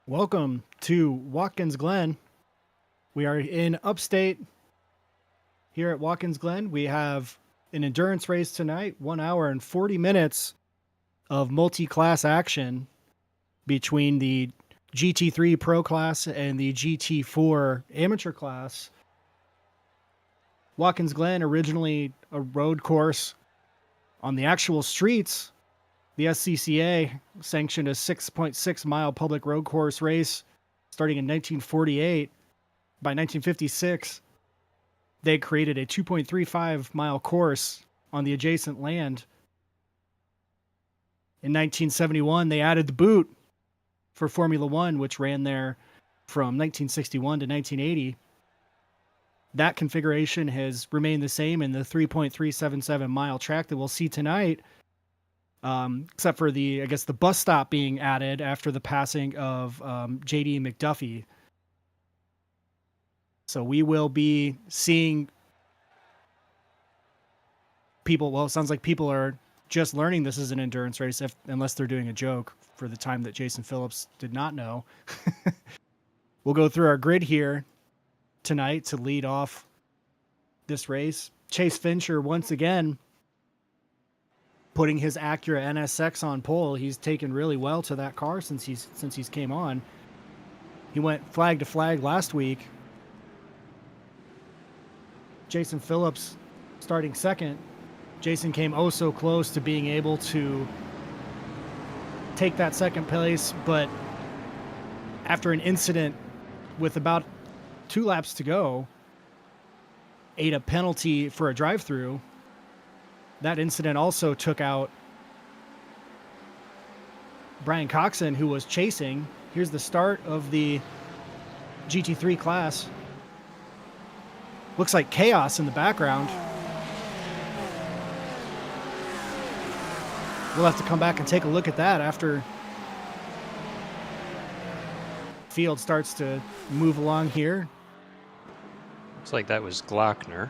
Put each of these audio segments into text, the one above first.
Welcome to Watkins Glen. We are in upstate here at Watkins Glen. We have an endurance race tonight, 1 hour and 40 minutes of multi-class action between the GT3 Pro class and the GT4 amateur class. Watkins Glen, originally a road course on the actual streets. The SCCA sanctioned a 6.6 mile public road course race starting in 1948. By 1956, they created a 2.35 mile course on the adjacent land. In 1971, they added the boot for Formula One, which ran there from 1961 to 1980. That configuration has remained the same in the 3.377 mile track that we'll see tonight. Except for the bus stop being added after the passing of J.D. McDuffie. So we will be seeing people. Well, it sounds like people are just learning this is an endurance race, unless they're doing a joke for the time that Jason Phillips did not know. We'll go through our grid here tonight to lead off this race. Chase Fincher once again putting his Acura NSX on pole. He's taken really well to that car since he's came on. He went flag to flag last week. Jason Phillips starting second. Jason came oh so close to being able to take that second place, but after an incident with about 2 laps to go, ate a penalty for a drive-through. That incident also took out Brian Coxon, who was chasing. Here's the start of the GT3 class. Looks like chaos in the background. We'll have to come back and take a look at that after field starts to move along here. Looks like that was Glockner.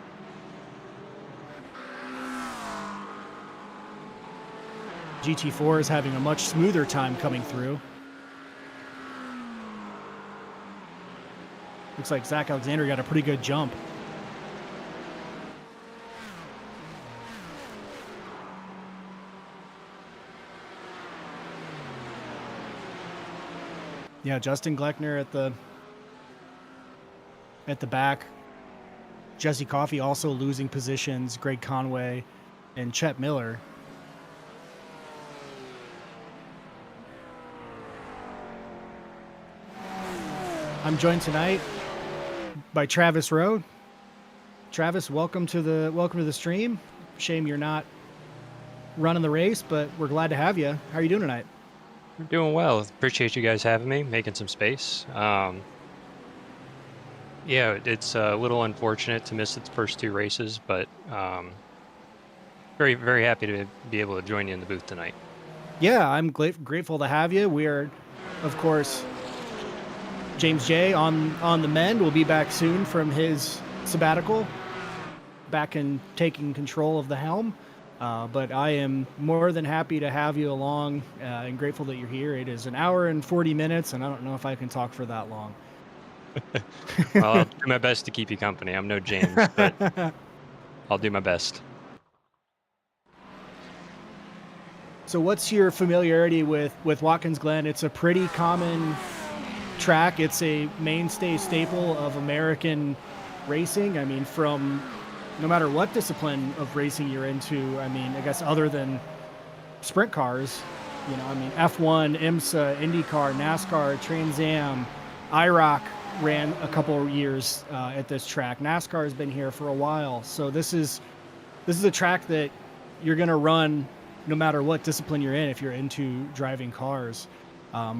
GT4 is having a much smoother time coming through. Looks like Zach Alexander got a pretty good jump. Yeah, Justin Gleckner at the back. Jesse Coffey also losing positions. Greg Conway and Chet Miller. I'm joined tonight by Travis Rowe. Travis, welcome to the stream. Shame you're not running the race, but we're glad to have you. How are you doing tonight? I'm doing well. Appreciate you guys having me, making some space. Yeah, it's a little unfortunate to miss its first 2 races, but very, very happy to be able to join you in the booth tonight. Yeah, I'm grateful to have you. We are, of course, James J on the mend will be back soon from his sabbatical, back and taking control of the helm. But I am more than happy to have you along and grateful that you're here. It is 1 hour and 40 minutes, and I don't know if I can talk for that long. Well, I'll do my best to keep you company. I'm no James, but I'll do my best. So what's your familiarity with Watkins Glen? It's a pretty common track. It's a mainstay staple of American racing. I mean, from no matter what discipline of racing you're into, I mean, I guess other than sprint cars, you know, I mean, F1, IMSA, IndyCar, NASCAR, Trans Am, IROC ran a couple of years at this track. NASCAR has been here for a while. So this is a track that you're going to run no matter what discipline you're in if you're into driving cars.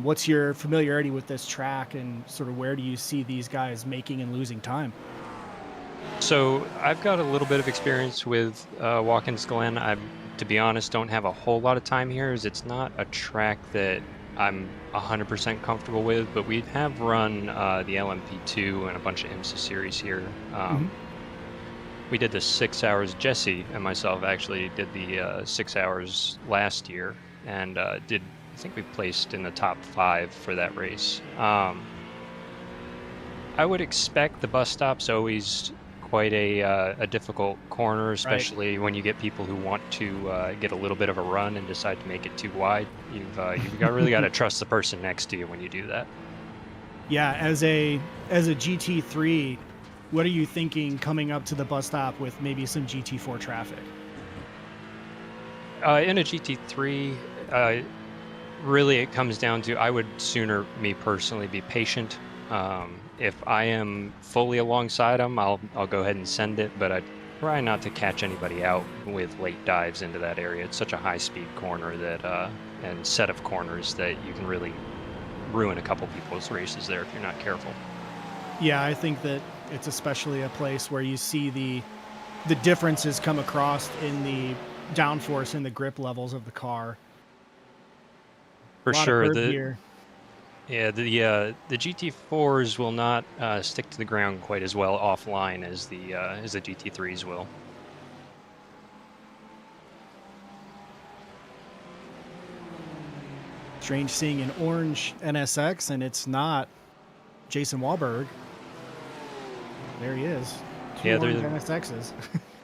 What's your familiarity with this track, and sort of where do you see these guys making and losing time? So I've got a little bit of experience with Watkins Glen. I, to be honest, don't have a whole lot of time here, as it's not a track that I'm 100% comfortable with, but we have run the LMP2 and a bunch of IMSA series here. We did the 6 hours. Jesse and myself actually did the 6 hours last year, and did think we placed in the top 5 for that race. I would expect the bus stop's always quite a difficult corner, Right. especially when you get people who want to get a little bit of a run and decide to make it too wide. Really got to trust the person next to you when you do that. Yeah, as a GT3, what are you thinking coming up to the bus stop with maybe some GT4 traffic? In a GT3, really it comes down to I would sooner, me personally, be patient. If I am fully alongside them, I'll go ahead and send it, but I try not to catch anybody out with late dives into that area. It's such a high speed corner that and set of corners that you can really ruin a couple people's races there if you're not careful. Yeah, I think that it's especially a place where you see the differences come across in the downforce and the grip levels of the car. A For lot of sure, curb here. the GT4s will not stick to the ground quite as well offline as the GT3s will. Strange seeing an orange NSX and it's not Jason Wahlberg. There he is. Two Yeah, orange NSXs.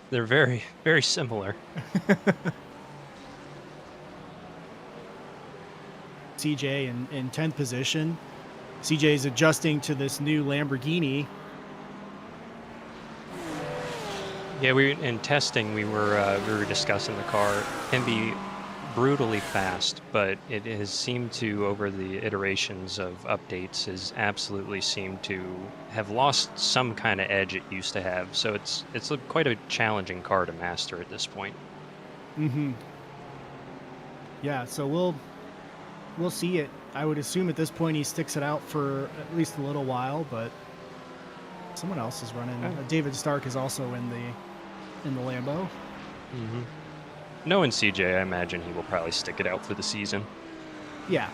they're very very similar. CJ in 10th position. CJ is adjusting to this new Lamborghini. Yeah, in testing we were discussing the car. It can be brutally fast, but it has seemed to, over the iterations of updates, has absolutely seemed to have lost some kind of edge it used to have. So it's quite a challenging car to master at this point. Mm-hmm. Yeah, so we'll see it. I would assume at this point he sticks it out for at least a little while, but someone else is running. Oh. David Stark is also in the Lambo. Mm-hmm. Knowing CJ, I imagine he will probably stick it out for the season. Yeah.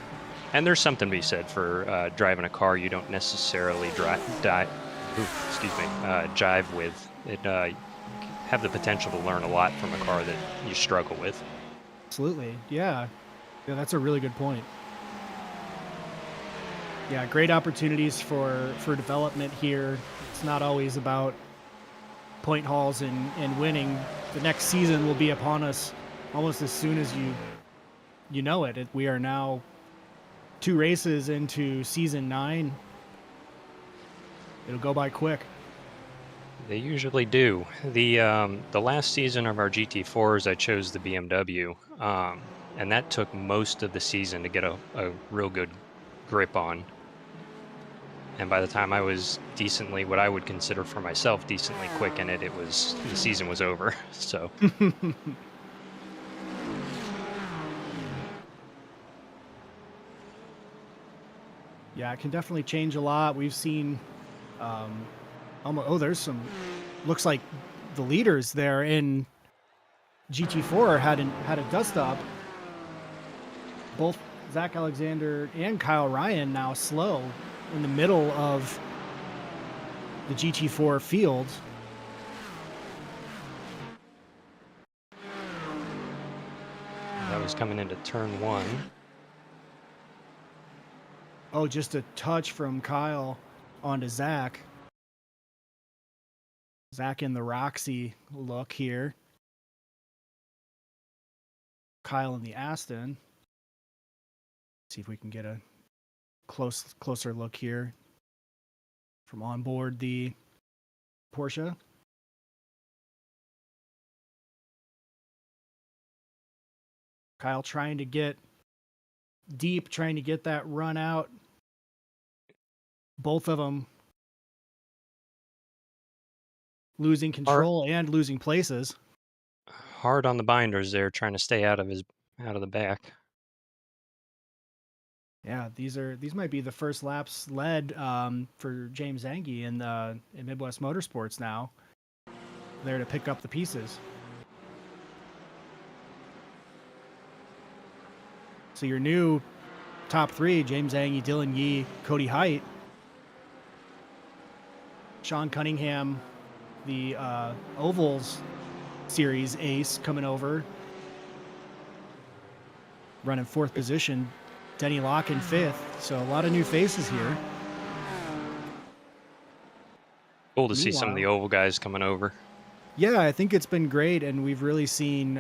And there's something to be said for driving a car you don't necessarily jive with. It have the potential to learn a lot from a car that you struggle with. Absolutely. Yeah. Yeah, that's a really good point. Yeah, great opportunities for development here. It's not always about point hauls and winning. The next season will be upon us almost as soon as you know it. We are now 2 races into season 9. It'll go by quick. They usually do. The last season of our GT4s, I chose the BMW, and that took most of the season to get a real good grip on. And by the time I was decently, what I would consider for myself, decently quick in it, the season was over. So Yeah, it can definitely change a lot. We've seen, there's some, looks like the leaders there in GT4 had a dust up. Both Zach Alexander and Kyle Ryan now slow in the middle of the GT4 field. that was coming into turn 1. Oh, just a touch from Kyle onto Zach. Zach in the Roxy look here. Kyle in the Aston. See if we can get a closer look here from on board the Porsche. Kyle trying to get deep, trying to get that run out. Both of them losing control and losing places. Hard on the binders there, trying to stay out of the back. Yeah, these might be the first laps led for James Zangi in Midwest Motorsports now. There to pick up the pieces. So your new top 3, James Zangi, Dylan Yee, Cody Height. Sean Cunningham, the Ovals Series ace coming over. Running 4th position. Denny Locke in 5th. So a lot of new faces here. Cool to see some of the Meanwhile, oval guys coming over. yeah, I think it's been great, and we've really seen.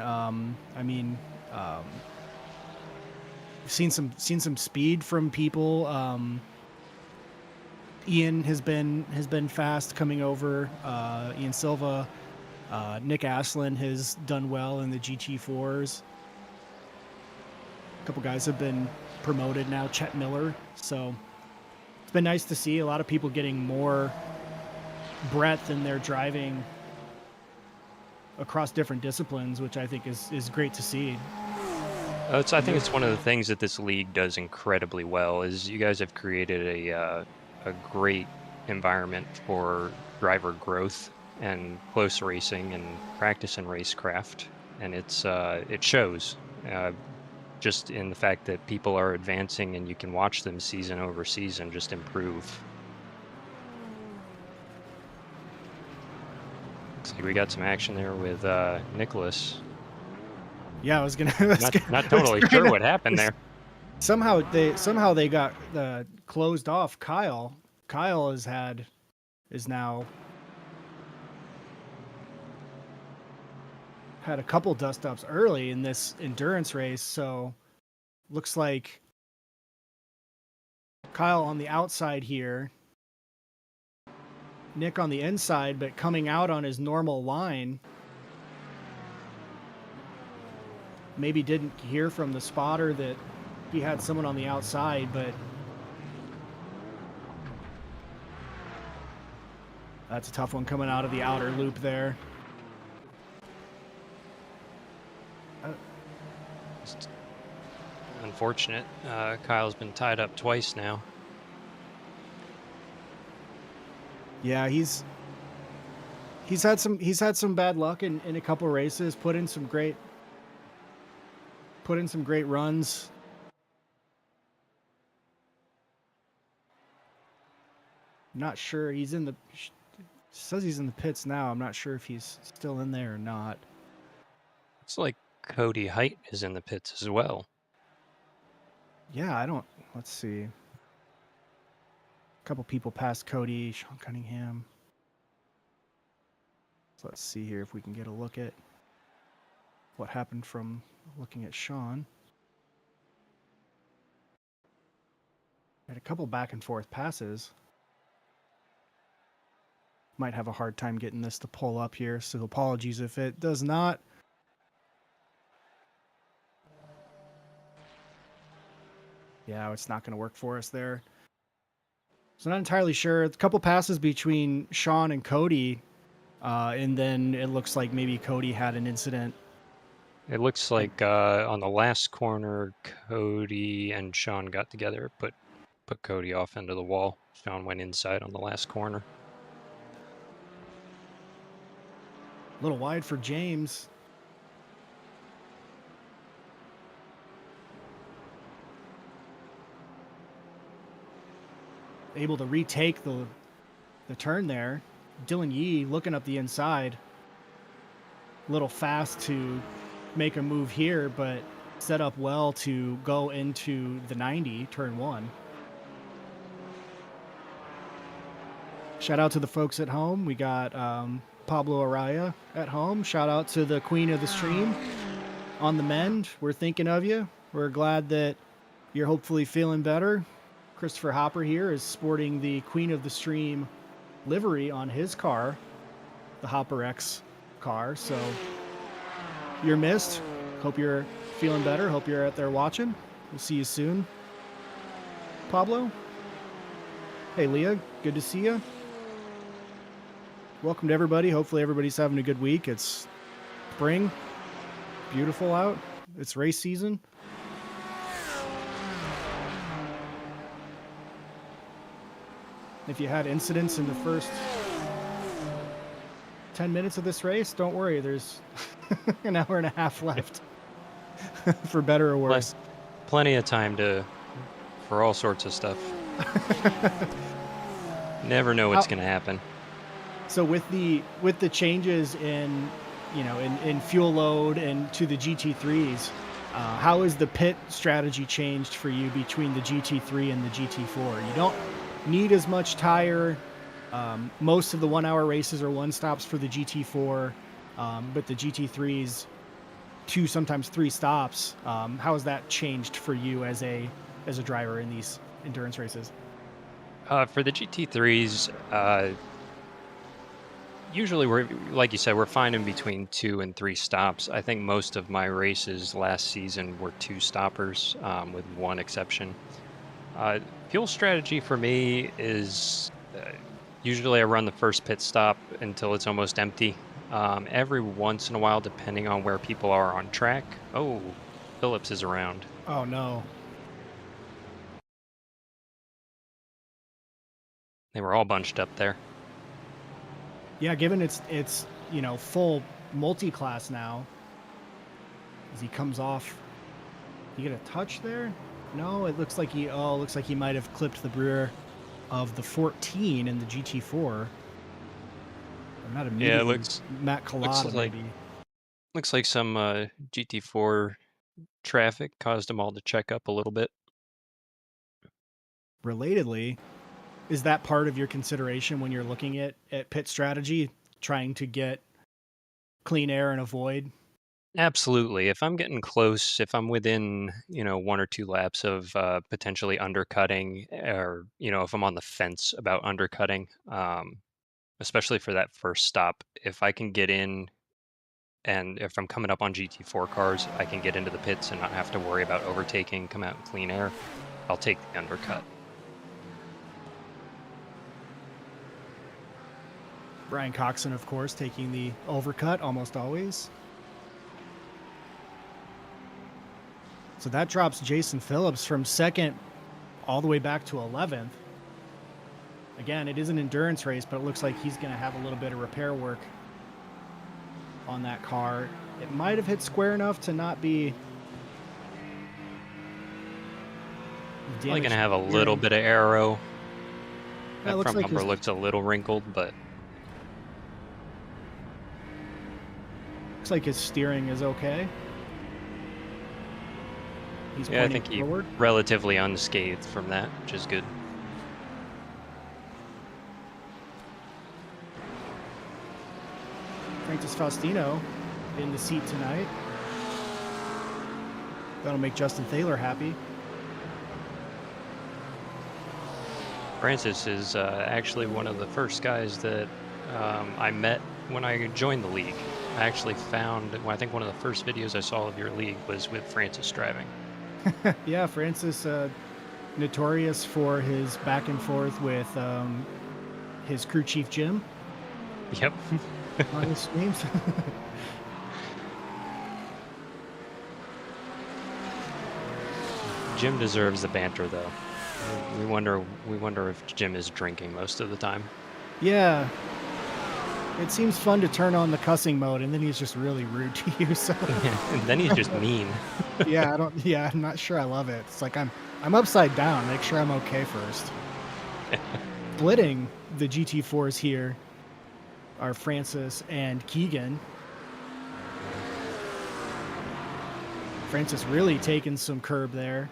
Seen some speed from people. Ian has been fast coming over. Ian Silva, Nick Aslin has done well in the GT4s. A couple guys have been promoted now. Chet Miller. So it's been nice to see a lot of people getting more breadth in their driving across different disciplines, which I think is great to see. I think it's one of the things that this league does incredibly well is you guys have created a great environment for driver growth and close racing and practice and racecraft, and it shows just in the fact that people are advancing and you can watch them season over season just improve. Looks like we got some action there with Nicholas. Yeah, I was gonna. Not totally sure what happened there. Somehow they got closed off. Kyle is now had a couple dust ups early in this endurance race, so looks like Kyle on the outside here, Nick on the inside, but coming out on his normal line. Maybe didn't hear from the spotter that he had someone on the outside, but that's a tough one coming out of the outer loop there. Unfortunate. Kyle's been tied up twice now. Yeah, he's had some bad luck in a couple races. Put in some great runs. Not sure says he's in the pits now. I'm not sure if he's still in there or not. It's like Cody Height is in the pits as well. Yeah, let's see. A couple people past Cody, Sean Cunningham. So let's see here if we can get a look at what happened from looking at Sean. Had a couple back and forth passes. Might have a hard time getting this to pull up here, so apologies if it does not. Yeah, it's not going to work for us there. So not entirely sure. A couple passes between Sean and Cody, and then it looks like maybe Cody had an incident. It looks like on the last corner, Cody and Sean got together, put Cody off into the wall. Sean went inside on the last corner. A little wide for James. Able to retake the turn there. Dylan Yee looking up the inside. A little fast to make a move here, but set up well to go into the 90, turn 1. Shout out to the folks at home. We got Pablo Araya at home. Shout out to the queen of the stream on the mend. We're thinking of you. We're glad that you're hopefully feeling better. Christopher Hopper here is sporting the queen of the stream livery on his car, the Hopper X car. So you're missed. Hope you're feeling better. Hope you're out there watching. We'll see you soon. Pablo. Hey, Leah. Good to see you. Welcome to everybody. Hopefully everybody's having a good week. It's spring. Beautiful out. It's race season. If you had incidents in the first 10 minutes of this race, don't worry. There's an hour and a half left for better or worse. Plenty of time for all sorts of stuff. Never know what's going to happen. So with the changes in fuel load and to the GT3s, How has the pit strategy changed for you between the GT3 and the GT4? You don't need as much tire. Most of the 1 hour races are one stops for the GT4, but the GT3's two, sometimes three stops. How has that changed for you as a driver in these endurance races? For the GT3s, usually we're like you said, we're fine in between 2 and 3 stops. I think most of my races last season were 2 stoppers, with one exception. Uh, Fuel strategy for me is usually I run the first pit stop until it's almost empty. Every once in a while, depending on where people are on track. Oh, Phillips is around. Oh no. They were all bunched up there. Yeah, given it's full multi-class now, as he comes off, you get a touch there? No, it looks like he might have clipped the rear of the 14 in the GT4. Or not Yeah, it immediately. looks Matt looks Collada like maybe. looks like some GT4 traffic caused them all to check up a little bit. Relatedly, is that part of your consideration when you're looking at pit strategy, trying to get clean air and avoid? Absolutely. If I'm getting close, if I'm within, 1 or 2 laps of potentially undercutting, or if I'm on the fence about undercutting, especially for that first stop, if I can get in and if I'm coming up on GT4 cars, I can get into the pits and not have to worry about overtaking, come out in clean air. I'll take the undercut. Brian Coxon, of course, taking the overcut almost always. So that drops Jason Phillips from second all the way back to 11th. Again, it is an endurance race, but it looks like he's going to have a little bit of repair work on that car. It might have hit square enough to not be Probably damaged gonna have a little steering. bit of aero. Yeah, it That looks front like bumper looks a little wrinkled, but his steering is okay. He's yeah, I pointing think he forward. relatively unscathed from that, which is good. Francis Faustino in the seat tonight. That'll make Justin Thaler happy. Francis is actually one of the first guys that I met when I joined the league. I actually found, well, I think one of the first videos I saw of your league was with Francis driving. Yeah, Francis, notorious for his back and forth with his crew chief Jim Yep. on his streams. Jim deserves the banter, though. We wonder if Jim is drinking most of the time. Yeah, it seems fun to turn on the cussing mode, and then he's just really rude to you. So And then he's just mean. yeah, I don't. Yeah, I'm not sure I love it. It's like I'm upside down. Make sure I'm okay first. Splitting the GT4s here are Francis and Keegan. Francis really taking some curb there.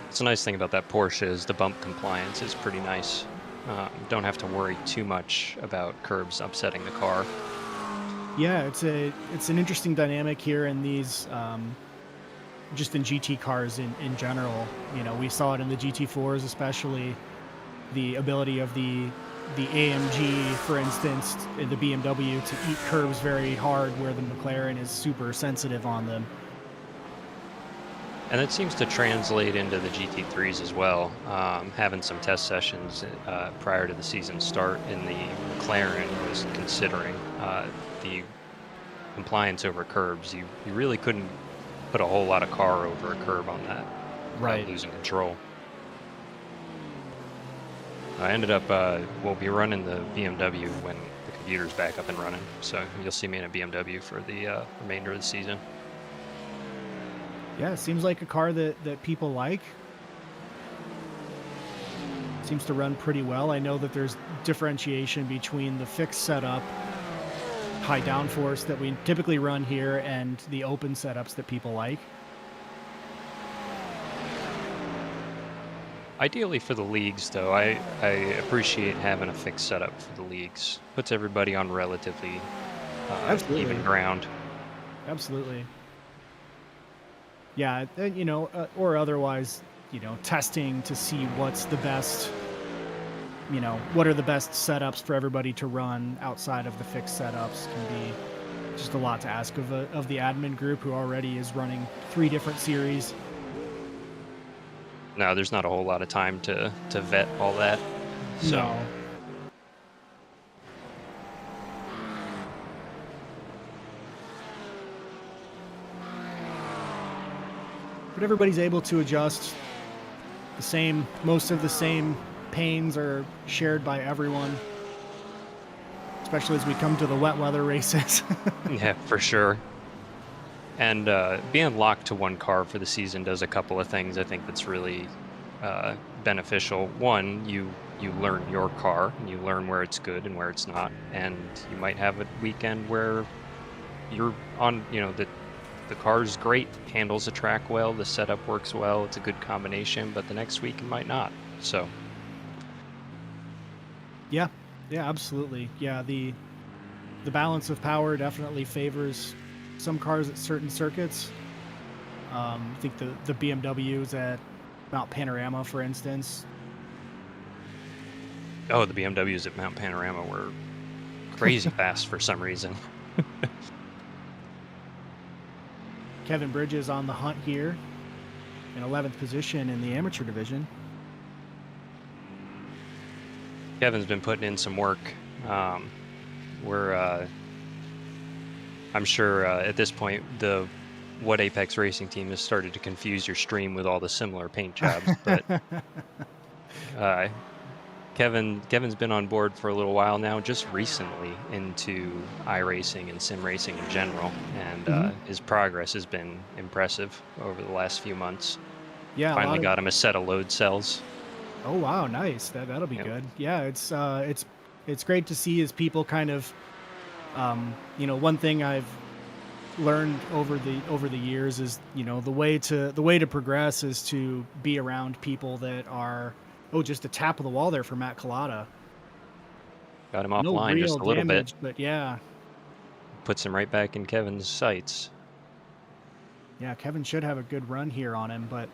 It's a nice thing about that Porsche is the bump compliance is pretty nice. Don't have to worry too much about curbs upsetting the car. Yeah, it's an interesting dynamic here in these just in GT cars in general. We saw it in the GT4s, especially the ability of the AMG, for instance, in the BMW to eat curbs very hard, where the McLaren is super sensitive on them. And it seems to translate into the GT3s as well. Having some test sessions prior to the season start in the McLaren was considering the compliance over curbs. You really couldn't put a whole lot of car over a curb on that without Right. losing control. I ended up, we'll be running the BMW when the computer's back up and running. So you'll see me in a BMW for the remainder of the season. Yeah, it seems like a car that people like. Seems to run pretty well. I know that there's differentiation between the fixed setup high downforce that we typically run here and the open setups that people like. Ideally for the leagues, though, I appreciate having a fixed setup for the leagues. Puts everybody on relatively even Absolutely. ground. Absolutely. Yeah, or otherwise, testing to see what's the best, what are the best setups for everybody to run outside of the fixed setups can be just a lot to ask of the admin group who already is running 3 different series. No, there's not a whole lot of time to vet all that. So No. But everybody's able to adjust. Most of the same pains are shared by everyone, especially as we come to the wet weather races. yeah, for sure. And being locked to one car for the season does a couple of things. I think that's really beneficial. One, you learn your car and you learn where it's good and where it's not. And you might have a weekend where you're on, the car's great, handles the track well, the setup works well, it's a good combination. But the next week it might not. So Yeah. Yeah, absolutely. Yeah, the balance of power definitely favors some cars at certain circuits. I think the BMWs at Mount Panorama, for instance. oh, the BMWs at Mount Panorama were crazy fast for some reason. Kevin Bridges on the hunt here in 11th position in the amateur division. Kevin's been putting in some work. We're I'm sure at this point the what Apex Racing team has started to confuse your stream with all the similar paint jobs, but uh, Kevin's been on board for a little while now, just recently into iRacing and sim racing in general, and Mhm. his progress has been impressive over the last few months. Yeah, a lot Finally of. got him a set of load cells. Oh wow, nice. That'll be Yep. good. Yeah, it's great to see as people kind of one thing I've learned over the years is, the way to progress is to be around people that are, just a tap of the wall there for Matt Collada. Got him No offline real just a little bit. damage, but yeah. Puts him right back in Kevin's sights. Yeah, Kevin should have a good run here on him, but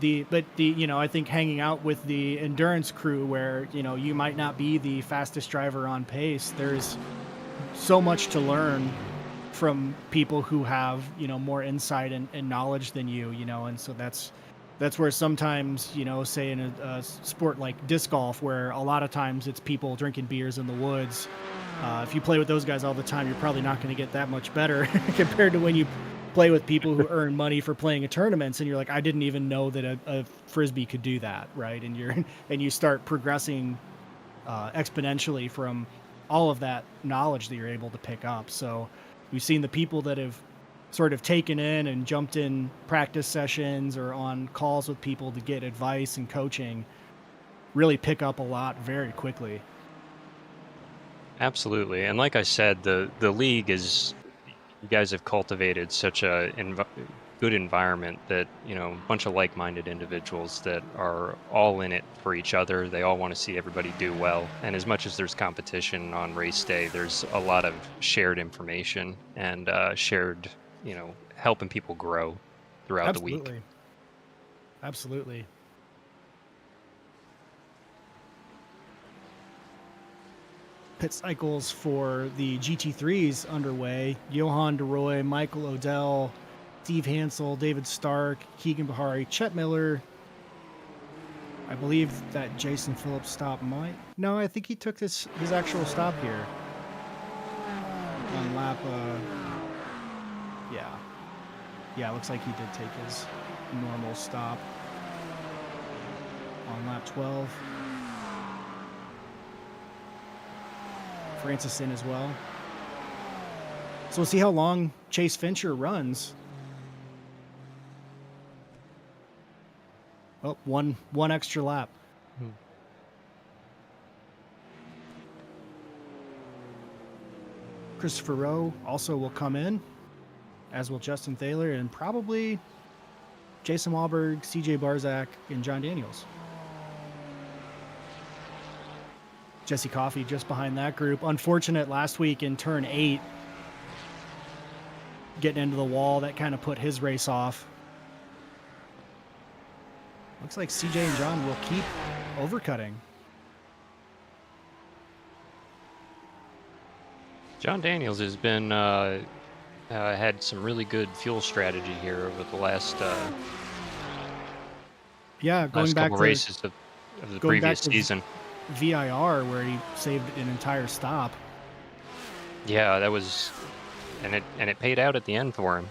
I think hanging out with the endurance crew where, you might not be the fastest driver on pace, there's so much to learn from people who have, more insight and knowledge than and so that's where sometimes, say in a sport like disc golf, where a lot of times it's people drinking beers in the woods. If you play with those guys all the time, you're probably not going to get that much better compared to when you play with people who earn money for playing at tournaments, and you're like, I didn't even know that a frisbee could do that, right? And and you start progressing exponentially from all of that knowledge that you're able to pick up. So we've seen the people that have sort of taken in and jumped in practice sessions or on calls with people to get advice and coaching really pick up a lot very quickly. Absolutely. And like I said, the league is you guys have cultivated such good environment that, a bunch of like-minded individuals that are all in it for each other. They all want to see everybody do well. And as much as there's competition on race day, there's a lot of shared information and shared, helping people grow throughout the week. Absolutely. Absolutely. Pit cycles for the GT3s underway. Johan DeRoy, Michael Odell, Steve Hansel, David Stark, Keegan Bahari, Chet Miller. I believe that Jason Phillips stop might. No, I think he took his actual stop here on lap. Yeah, yeah. Looks like he did take his normal stop on lap 12. Francis in as well. So we'll see how long Chase Fincher runs. Oh, one extra lap. Hmm. Christopher Rowe also will come in, as will Justin Thaler, and probably Jason Wahlberg, CJ Barzak, and John Daniels. Jesse Coffey just behind that group. Unfortunate last week in turn 8, getting into the wall. That kind of put his race off. Looks like CJ and John will keep overcutting. John Daniels has been had some really good fuel strategy here over the last Going back couple to races of the previous season. VIR, where he saved an entire stop. Yeah, that was, and it paid out at the end for him.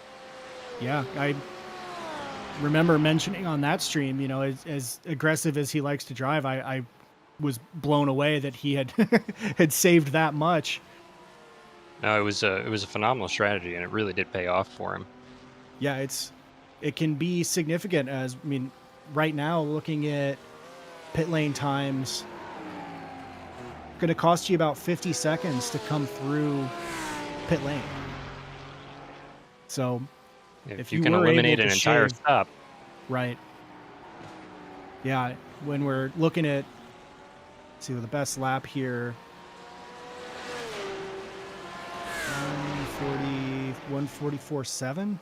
Yeah, I remember mentioning on that stream, you know, as aggressive as he likes to drive, I was blown away that he had had saved that much. No, it was a phenomenal strategy, and it really did pay off for him. Yeah, it can be significant. As I mean, right now, looking at pit lane times, going to cost you about 50 seconds to come through pit lane. So if you can eliminate an entire stop, right? Yeah, when we're looking at, let's see, the best lap here, 144.7.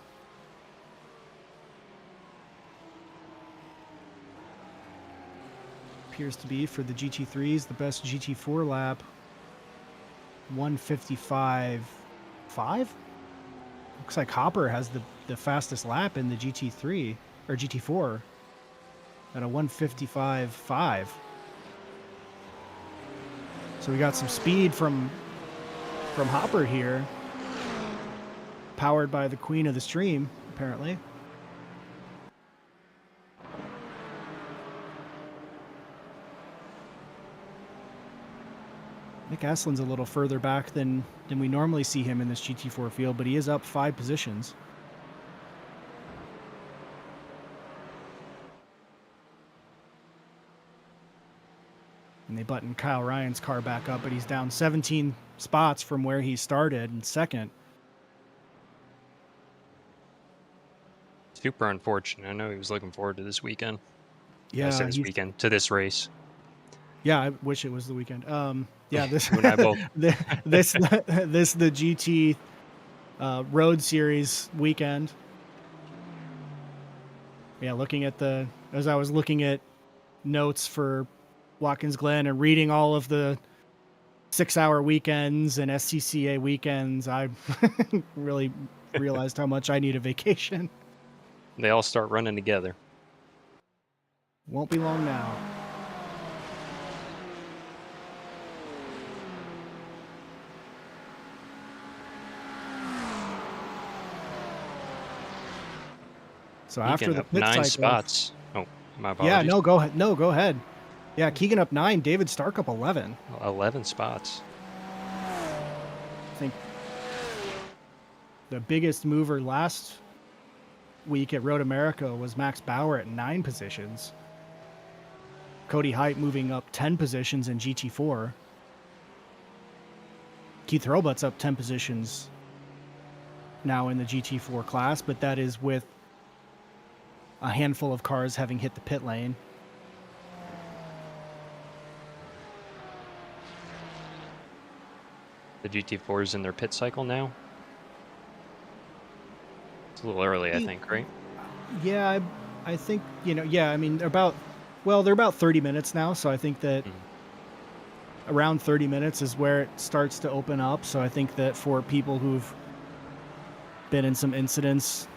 Appears to be for the GT3s, the best GT4 lap, 155.5. Looks like Hopper has the fastest lap in the GT3 or GT4 at a 155.5. So we got some speed from Hopper here, powered by the queen of the stream, apparently. Nick Aslin's a little further back than we normally see him in this GT4 field, but he is up 5 positions. And they buttoned Kyle Ryan's car back up, but he's down 17 spots from where he started in second. Super unfortunate. I know he was looking forward to this weekend. Yeah, to this race. Yeah, I wish it was the weekend. Yeah, this you and I both. this the GT Road Series weekend. Yeah, as I was looking at notes for Watkins Glen and reading all of the 6-hour weekends and SCCA weekends, I really realized how much I need a vacation. They all start running together. Won't be long now. So after the pit 9 cycle, spots. Oh, my apologies. Yeah, no, go ahead. No, go ahead. Yeah, Keegan up 9, David Stark up 11. 11 spots. I think the biggest mover last week at Road America was Max Bauer at 9 positions. Cody Height moving up 10 positions in GT4. Keith Hurlbut's up 10 positions now in the GT4 class, but that is with a handful of cars having hit the pit lane. The GT4's in their pit cycle now. It's a little early, I think, right? Yeah, I think, yeah, I mean, they're about 30 minutes now, so I think that around 30 minutes is where it starts to open up. So I think that for people who've been in some incidents,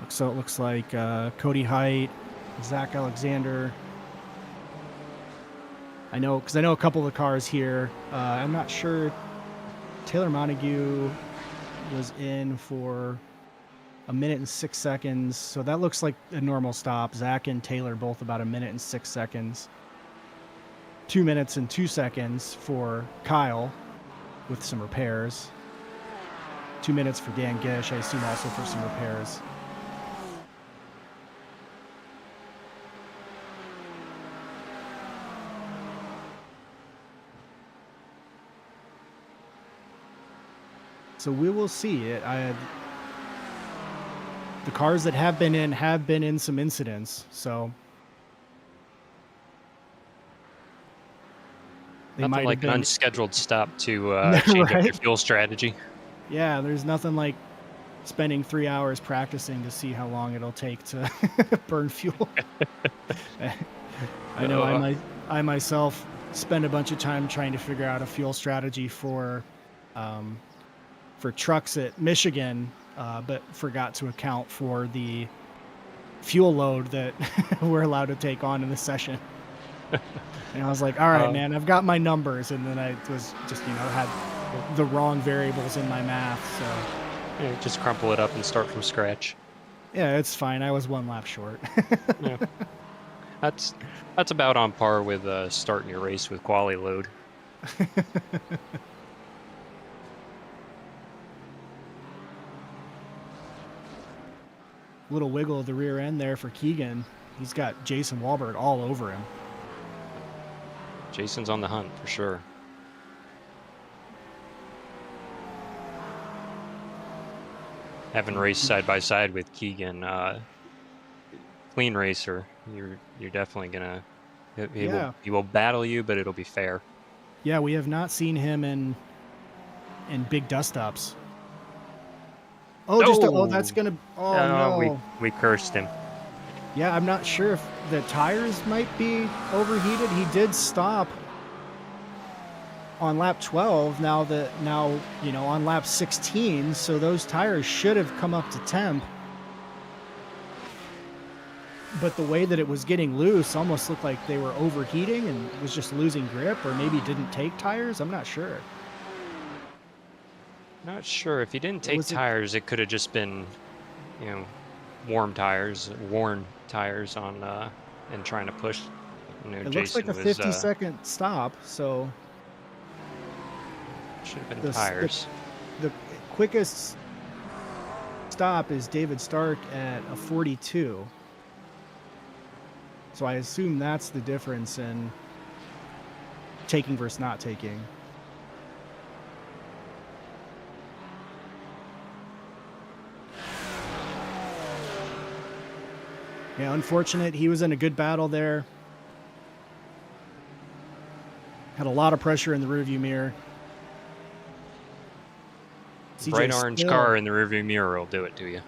so it looks like Cody Height, Zach Alexander. I know a couple of the cars here. I'm not sure. Taylor Montague was in for 1 minute and 6 seconds. So that looks like a normal stop. Zach and Taylor both about 1 minute and 6 seconds. 2 minutes and 2 seconds for Kyle with some repairs. 2 minutes for Dan Gish, I assume also for some repairs. So we will see it. The cars that have been in some incidents, so they Nothing might have like an been unscheduled stop to change up your right. fuel strategy. Yeah, there's nothing like spending 3 hours practicing to see how long it'll take to burn fuel. I know Uh, I myself spend a bunch of time trying to figure out a fuel strategy um, for trucks at Michigan, but forgot to account for the fuel load that we're allowed to take on in the session. And I was like, all right, uh, man, I've got my numbers. And then I was just, had the wrong variables in my math. So yeah, just crumple it up and start from scratch. yeah, it's fine. I was one lap short. Yeah, that's that's about on par with starting your race with quali load. Little wiggle of the rear end there for Keegan. He's got Jason Walbert all over him. Jason's on the hunt for sure. Having raced side by side with Keegan, clean racer, you're definitely gonna Yeah. he will battle you, but it'll be fair. Yeah, we have not seen him in big dust ups. Oh, that's Oh, gonna. Oh no. we cursed him. Yeah, I'm not sure if the tires might be overheated. He did stop on lap 12. Now on lap 16, so those tires should have come up to temp. But the way that it was getting loose almost looked like they were overheating and was just losing grip, or maybe didn't take tires. I'm not sure. Not sure if he didn't take Was it? tires, it could have just been, you know, worn tires on and trying to push. It looks like Jason a was 50-second stop. So should have been the s- the tires. the quickest stop is David Stark at a 42. So I assume that's the difference in taking versus not taking. Yeah, unfortunate. He was in a good battle there. Had a lot of pressure in the rearview mirror. Bright CJ orange still, car in the rearview mirror will do it to you.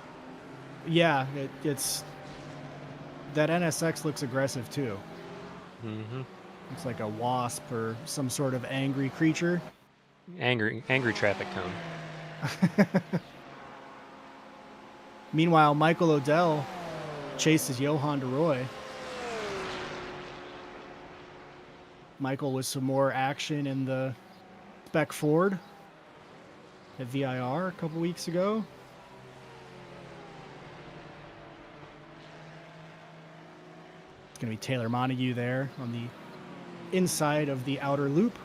yeah, it's that NSX looks aggressive too. Hmm. Looks like a wasp or some sort of angry creature. Angry traffic cone. Meanwhile, Michael Odell chases Johan DeRoy. Michael with some more action in the Spec Ford at VIR a couple weeks ago. It's going to be Taylor Montague there on the inside of the outer loop.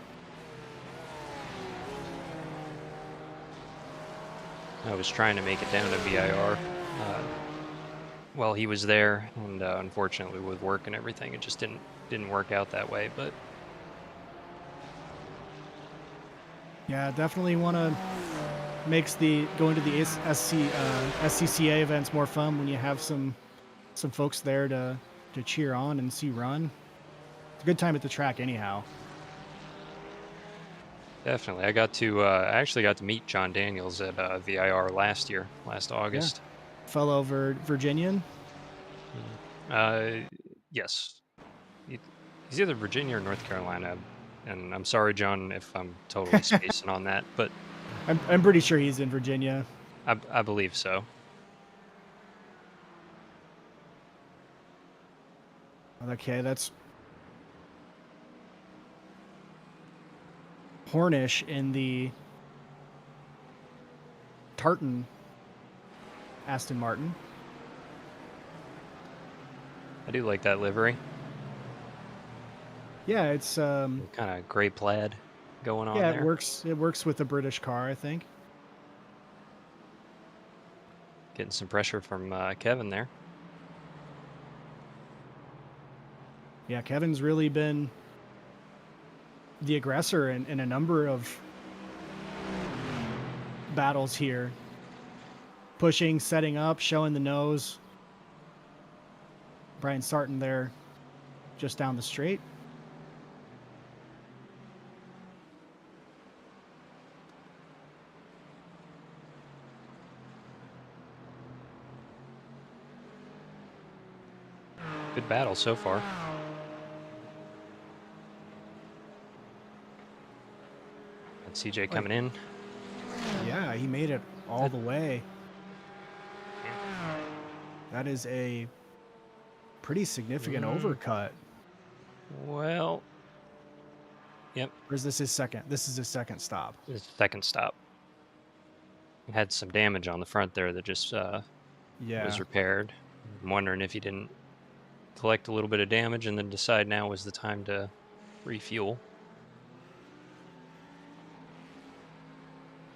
I was trying to make it down to VIR while he was there, and unfortunately, with work and everything, it just didn't work out that way. But Yeah, definitely want to makes the going to the SCCA events more fun when you have some folks there to cheer on and see run. It's a good time at the track anyhow. definitely, I actually got to meet John Daniels at VIR last Yeah, August. fellow Virginian. Mhm. Uh, yes, He- he's either Virginia or North Carolina, and I'm sorry, John, if I'm totally spacing on that, but I'm pretty sure he's in Virginia. I believe so. Okay, that's Hornish in the Tartan Aston Martin. I do like that livery, Yeah, it's kind of gray plaid going on yeah, it there. works. It works with the British car, I think. Getting some pressure from Kevin there. Yeah, Kevin's really been the aggressor in a number of battles here. Pushing, setting up, showing the nose. Brian Sarton there just down the straight. Good battle so far. And CJ coming in. Yeah, he made it all the way. That is a pretty significant overcut. Well, yep. Or is this his second? This is his second stop. His second stop. He had some damage on the front there that just was repaired. I'm wondering if he didn't collect a little bit of damage and then decide now was the time to refuel.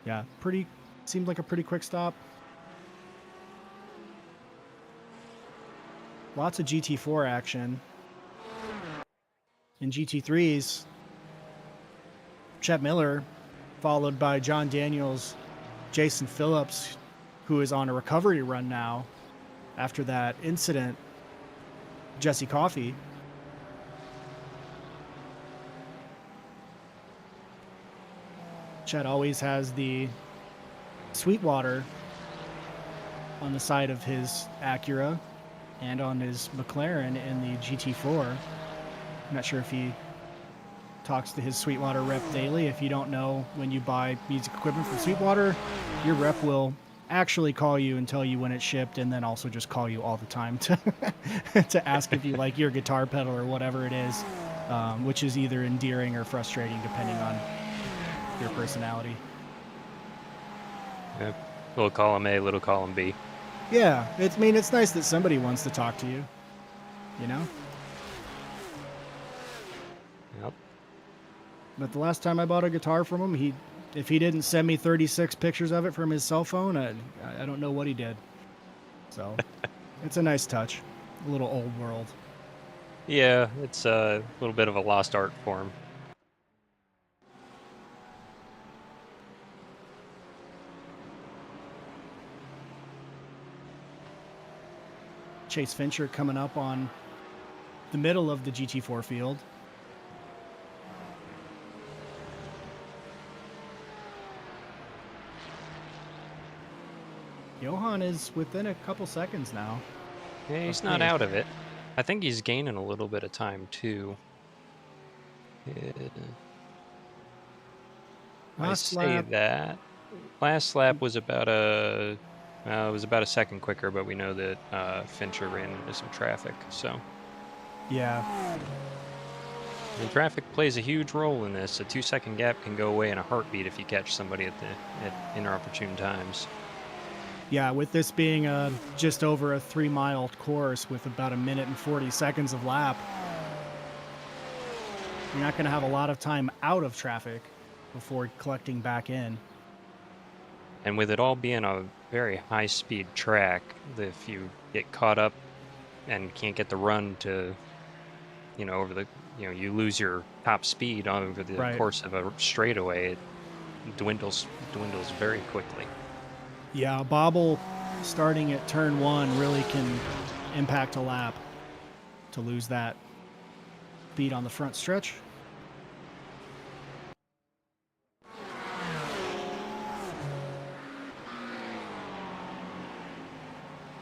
Yeah, seemed like a pretty quick stop. Lots of GT4 action. In GT3s, Chet Miller, followed by John Daniels, Jason Phillips, who is on a recovery run now after that incident, Jesse Coffey. Chet always has the Sweetwater on the side of his Acura and on his McLaren in the GT4. I'm not sure if he talks to his Sweetwater rep daily. If you don't know, when you buy music equipment from Sweetwater, your rep will actually call you and tell you when it's shipped, and then also just call you all the time to to ask if you like your guitar pedal or whatever it is, which is either endearing or frustrating depending on your personality. Yep. Little column A, little column B. Yeah, it's nice that somebody wants to talk to you, you know? Yep. But the last time I bought a guitar from him, if he didn't send me 36 pictures of it from his cell phone, I don't know what he did. So it's a nice touch. A little old world. Yeah, it's a little bit of a lost art form. Chase Fincher coming up on the middle of the GT4 field. Johan is within a couple seconds now. Yeah, he's not out of it. I think he's gaining a little bit of time too. Last lap was about a second quicker, but we know that Fincher ran into some traffic. So yeah, and traffic plays a huge role in this. A 2-second gap can go away in a heartbeat if you catch somebody at inopportune times. Yeah, with this being just over a 3-mile course with about 1 minute and 40 seconds of lap, you're not going to have a lot of time out of traffic before collecting back in. And with it all being a very high-speed track, if you get caught up and can't get the run to, you lose your top speed over the course of a straightaway, it dwindles very quickly. Yeah, a bobble starting at turn 1 really can impact a lap to lose that speed on the front stretch.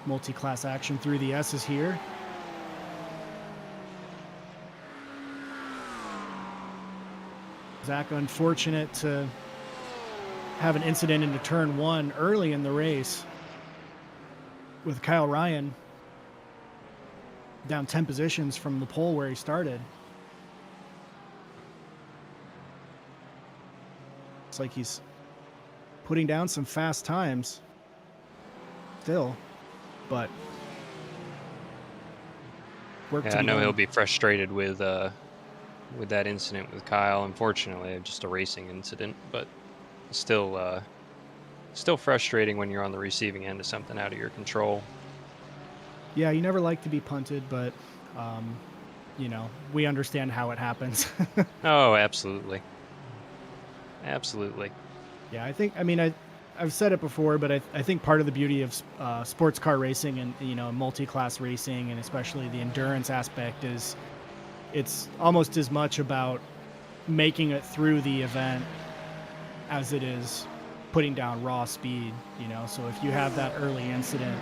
Multi-class action through the S's here. Zach, unfortunate to have an incident into turn 1 early in the race with Kyle Ryan down 10 positions from the pole where he started. It's like he's putting down some fast times still, but I know he'll be frustrated with that incident with Kyle. Unfortunately, just a racing incident, but still frustrating when you're on the receiving end of something out of your control. Yeah, you never like to be punted, but we understand how it happens. Oh, absolutely. Yeah, I I've said it before, but I think part of the beauty of sports car racing and multi-class racing, and especially the endurance aspect, is it's almost as much about making it through the event as it is putting down raw speed. So if you have that early incident,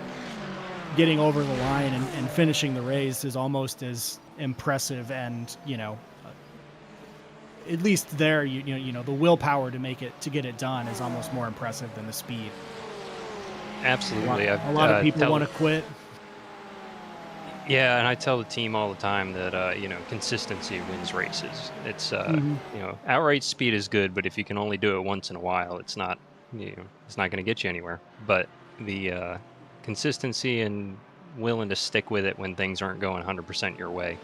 getting over the line and finishing the race is almost as impressive, and at least there, the willpower to get it done is almost more impressive than the speed. Absolutely. A lot of people want to quit. Yeah, and I tell the team all the time that consistency wins races. It's Hmm. outright speed is good, but if you can only do it once in a while, it's not going to get you anywhere. But the consistency and willing to stick with it when things aren't going 100% your way.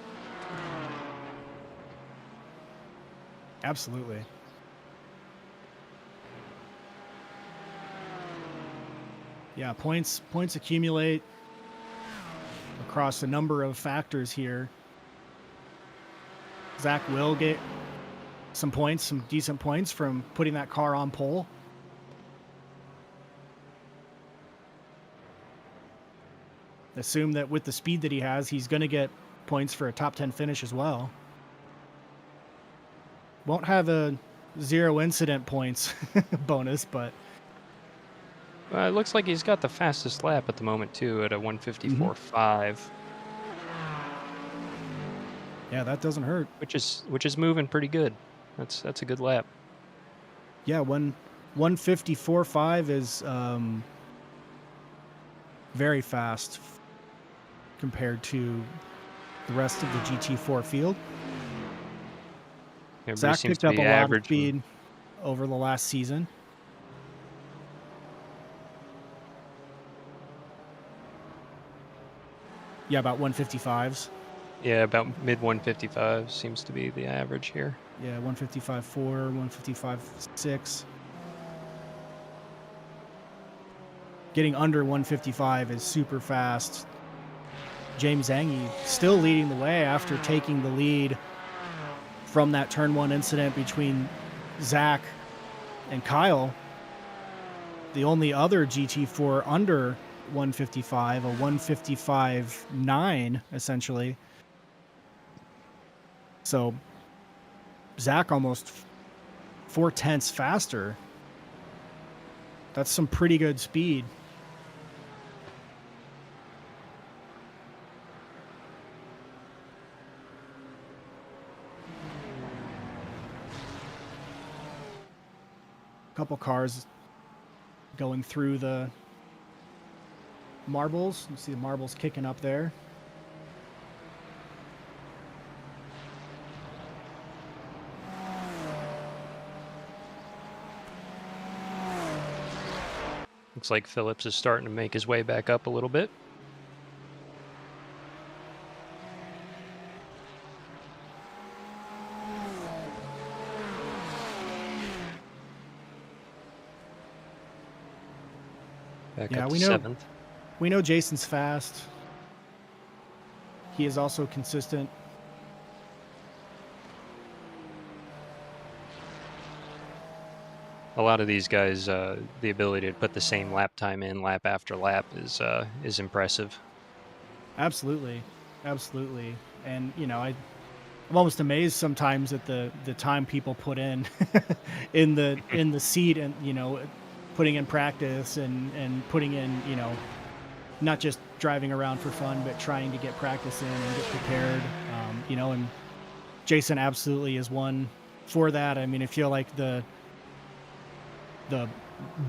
Absolutely. Yeah, points accumulate across a number of factors here. Zach will get some decent points from putting that car on pole. Assume that with the speed that he has, he's going to get points for a top 10 finish as well. Won't have a 0 incident points bonus, but It looks like he's got the fastest lap at the moment too, at a 154.5, yeah, that doesn't hurt. which is moving pretty good. That's a good lap. Yeah, 154.5 is very fast compared to the rest of the GT4 field. Everybody Zach seems picked to up be a lot of averaging. speed over the last season. Yeah, about 155s. Yeah, about mid 155 seems to be the average here. Yeah, 155.4, 155.6. Getting under 155 is super fast. James Zangy still leading the way after taking the lead from that turn 1 incident between Zach and Kyle. The only other GT4 under 155, a 155.9 essentially. So Zach almost 4/10 faster. That's some pretty good speed. Couple cars going through the marbles. You see the marbles kicking up there. Looks like Phillips is starting to make his way back up a little bit. Back Yeah, up to we know 7th. we know Jason's fast. He is also consistent. A lot of these guys, the ability to put the same lap time in lap after lap is impressive. Absolutely. Absolutely. And I'm almost amazed sometimes at the time people put in in the seat, and putting in practice and putting in not just driving around for fun, but trying to get practice in and get prepared. And Jason absolutely is one for that. I mean, I feel like the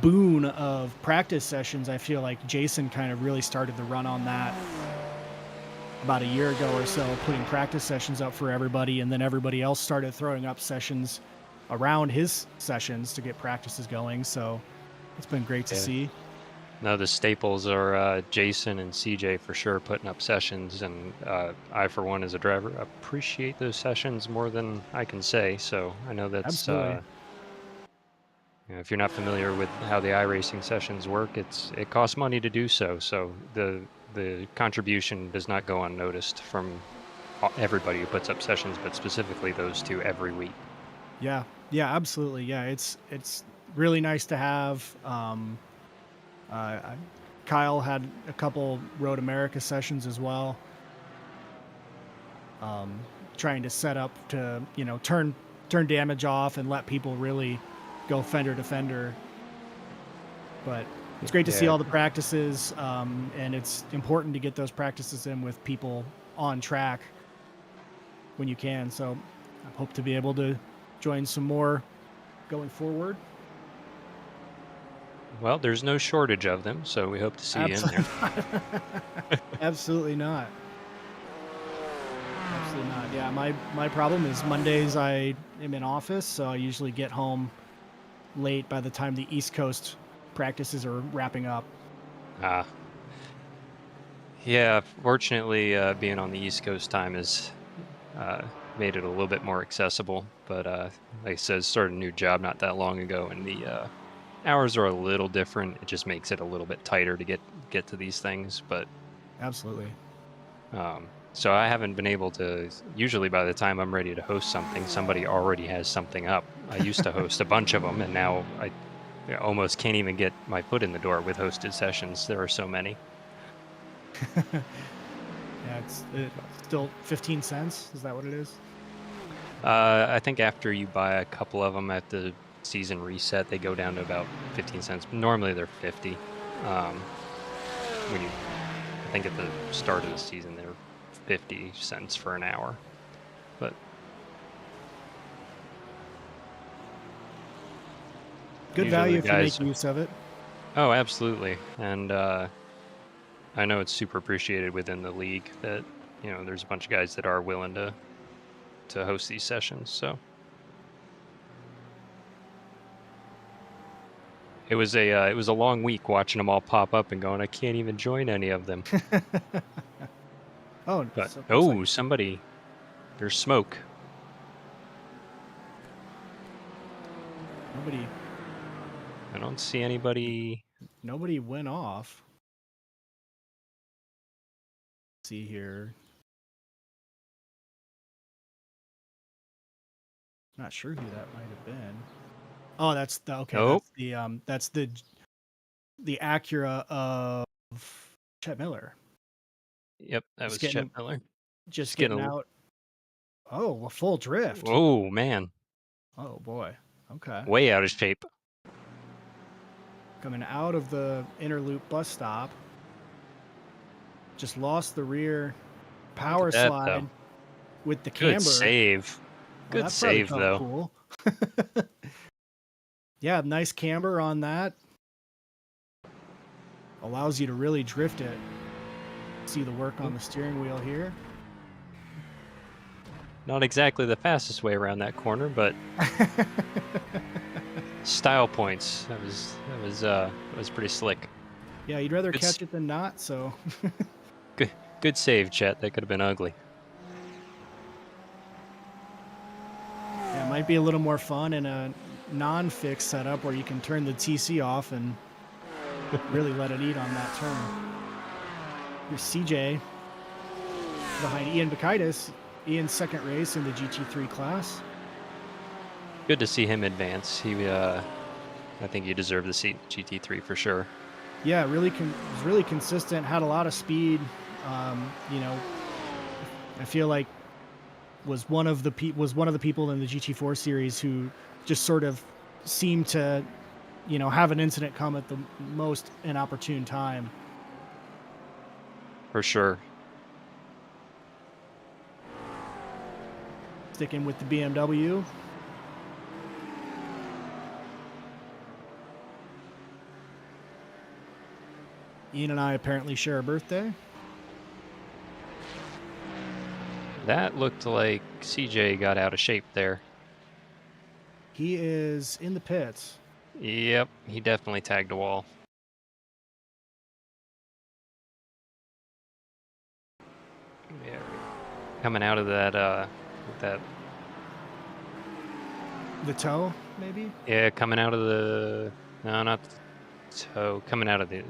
boon of practice sessions, I feel like Jason kind of really started the run on that about a year ago or so, putting practice sessions up for everybody, and then everybody else started throwing up sessions around his sessions to get practices going. So it's been great to see. No, the staples are Jason and CJ for sure putting up sessions, and I, for one, as a driver, appreciate those sessions more than I can say. So I know that's Absolutely. if you're not familiar with how the iRacing sessions work, it costs money to do so. So the contribution does not go unnoticed from everybody who puts up sessions, but specifically those two every week. Yeah. Yeah, absolutely. Yeah. It's really nice to have. Kyle had a couple Road America sessions as well. Trying to set up to, turn damage off and let people really go fender to fender. But it's great to see Yeah. all the practices, and it's important to get those practices in with people on track when you can. So I hope to be able to join some more going forward. Well, there's no shortage of them, so we hope to see you in there. Absolutely not. Absolutely not. Yeah, my problem is Mondays I am in office, so I usually get home late by the time the East Coast practices are wrapping up. Ah, yeah. Fortunately, being on the East Coast time has made it a little bit more accessible. But like I said, started a new job not that long ago, and the hours are a little different. It just makes it a little bit tighter to get to these things. But Absolutely. so I haven't been able to. Usually, by the time I'm ready to host something, somebody already has something up. I used to host a bunch of them, and now I almost can't even get my foot in the door with hosted sessions. There are so many. Yeah, it's still 15 cents. Is that what it is? I think after you buy a couple of them at the season reset, they go down to about 15 cents. Normally they're 50. I think at the start of the season they're 50 cents for an hour. But Good usually value the if you make guys, use of it. oh, absolutely. And I know it's super appreciated within the league that there's a bunch of guys that are willing to host these sessions. So it was a long week watching them all pop up and going, I can't even join any of them. Oh, But so looks like somebody, there's smoke. nobody I don't see anybody. went off. Let's see here. Not sure who that might have been. Oh, that's the okay. Oh, That's the Acura of Chet Miller. yep, that Just was Chet getting Miller. just Just getting getting out. Oh, a full drift. oh man, Oh boy. Okay. way out of shape. Coming out of the inner loop bus stop. Just lost the rear Look power at that though. slide with the Good camber. save. Well, Good that probably save felt though. cool. Yeah, nice camber on that. Allows you to really drift it. See the work on the steering wheel here. Not exactly the fastest way around that corner, but style points. That was pretty slick. Yeah, you'd rather Good, catch it than not, so good save, Chet. That could have been ugly. yeah, it might be a little more fun in a non-fixed setup where you can turn the TC off and really let it eat on that turn. Here's CJ behind Ian Bakaitis. Ian's second race in the GT3 class. Good to see him advance. I think he deserved the seat in GT3 for sure. Yeah, really was really consistent. Had a lot of speed. I feel like was one of the people in the GT4 series who just sort of seemed to, have an incident come at the most inopportune time. For sure. Sticking with the BMW. Ian and I apparently share a birthday. That looked like CJ got out of shape there. He is in the pits. Yep, he definitely tagged a wall. Yeah, coming out of that The toe, maybe? yeah, coming out of the no, not the toe, coming out of the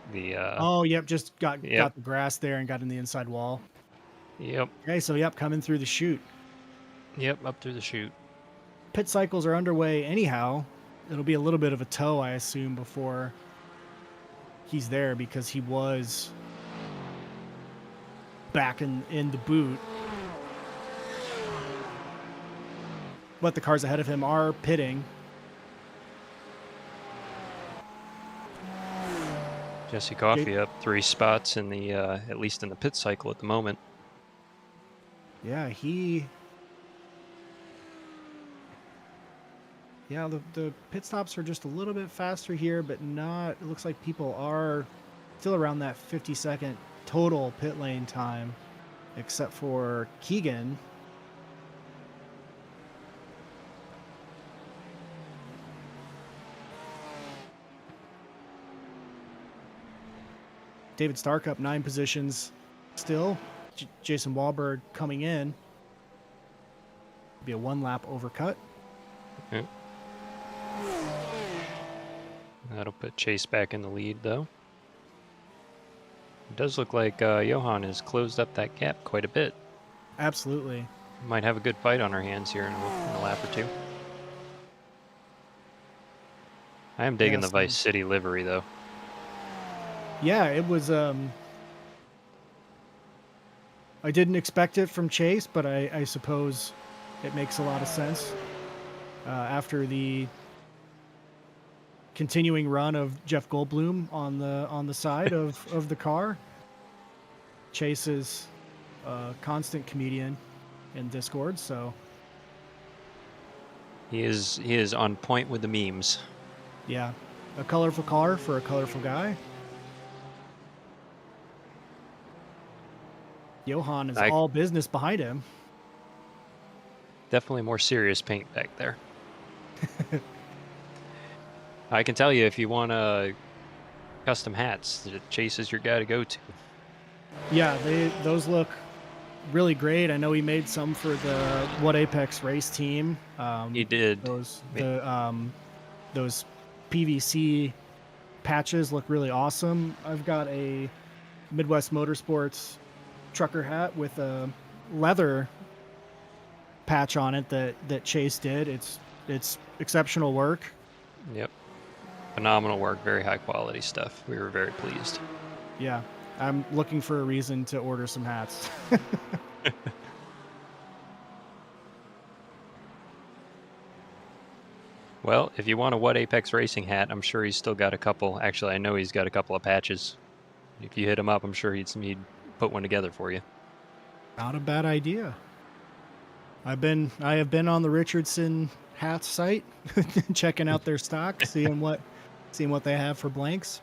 Oh, yep, just got yep, the grass there and got in the inside wall. yep, Okay, so yep, coming through the chute. yep, up through the chute. Pit cycles are underway anyhow. it'll be a little bit of a tow, I assume, before he's there, because he was back in the boot. But the cars ahead of him are pitting. Jesse Coffey up 3 spots in the at least in the pit cycle at the moment. Yeah, the pit stops are just a little bit faster here, but not. It looks like people are still around that 50-second total pit lane time, except for Keegan. David Stark up 9 positions still. Jason Wahlberg coming in. Be a 1-lap overcut. Okay. That'll put Chase back in the lead, though. It does look like Johan has closed up that gap quite a bit. Absolutely. Might have a good fight on our hands here in a lap or two. I am digging the Vice City livery, though. Yeah, it was. I didn't expect it from Chase, but I suppose it makes a lot of sense after the continuing run of Jeff Goldblum on the side of the car. Chase is a constant comedian in Discord, so he is on point with the memes. Yeah, a colorful car for a colorful guy. Johan is all business behind him. Definitely more serious paint back there. I can tell you, if you want custom hats, Chase is your guy to go to. Yeah, those look really great. I know he made some for the What Apex race team. He did. Those PVC patches look really awesome. I've got a Midwest Motorsports trucker hat with a leather patch on it that Chase did. It's exceptional work. Yep. Phenomenal work, very high quality stuff. We were very pleased. Yeah, I'm looking for a reason to order some hats. Well, if you want a What Apex Racing hat, I'm sure he's still got a couple. Actually, I know he's got a couple of patches. If you hit him up, I'm sure he'd put one together for you. Not a bad idea. I have been on the Richardson hats site, checking out their stock, seeing what they have for blanks.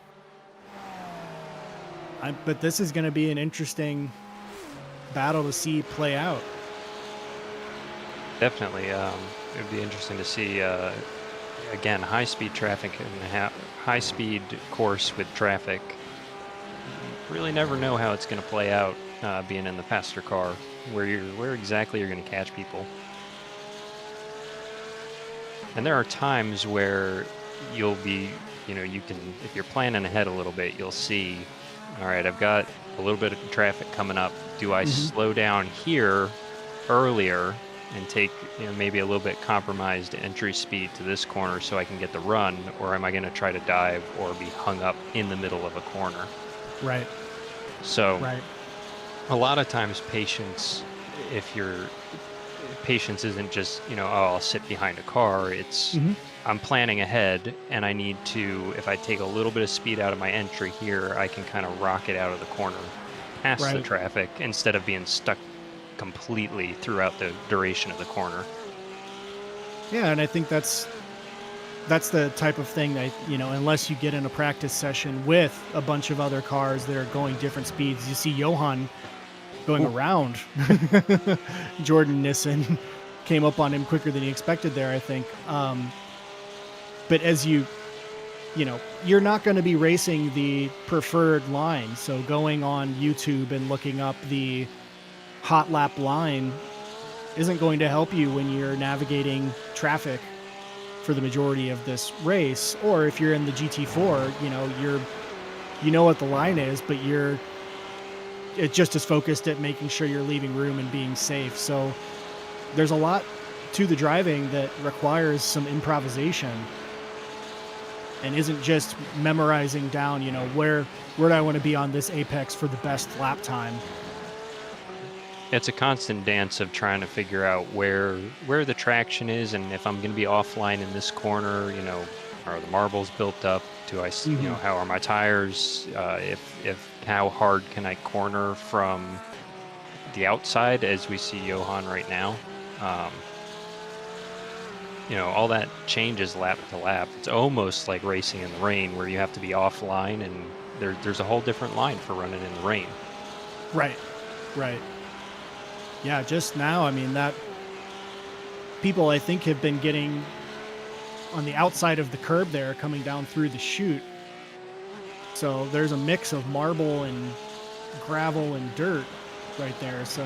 But this is going to be an interesting battle to see play out. Definitely. It would be interesting to see, again, high-speed traffic and high-speed course with traffic. You really never know how it's going to play out being in the faster car, where exactly you're going to catch people. And there are times where you'll be, you can, if you're planning ahead a little bit, you'll see, all right, I've got a little bit of traffic coming up. Do I slow down here earlier and take maybe a little bit compromised entry speed to this corner so I can get the run, or am I going to try to dive or be hung up in the middle of a corner? Right. So a lot of times patience isn't just, I'll sit behind a car. It's I'm planning ahead, and I need to, if I take a little bit of speed out of my entry here, I can kind of rocket out of the corner past the traffic instead of being stuck completely throughout the duration of the corner. Yeah, and I think that's the type of thing that, unless you get in a practice session with a bunch of other cars that are going different speeds, you see Johan going around Jordan Nissen, came up on him quicker than he expected there, I think. But as you're not going to be racing the preferred line. So going on YouTube and looking up the hot lap line isn't going to help you when you're navigating traffic for the majority of this race. Or if you're in the GT4, you know what the line is, but it's just as focused at making sure you're leaving room and being safe. So there's a lot to the driving that requires some improvisation. and isn't just memorizing down, you know, where do I want to be on this apex for the best lap time. It's a constant dance of trying to figure out where the traction is, and if I'm going to be offline in this corner, you know, are the marbles built up? You know, Hmm. how are my tires? If how hard can I corner from the outside, as we see Johan right now? You know, all that changes lap to lap. It's almost like racing in the rain, where you have to be offline, and there's a whole different line for running in the rain. Right. Right. Yeah, just now, I mean, that people I think have been getting on the outside of the curb there coming down through the chute. So there's a mix of marble and gravel and dirt right there. So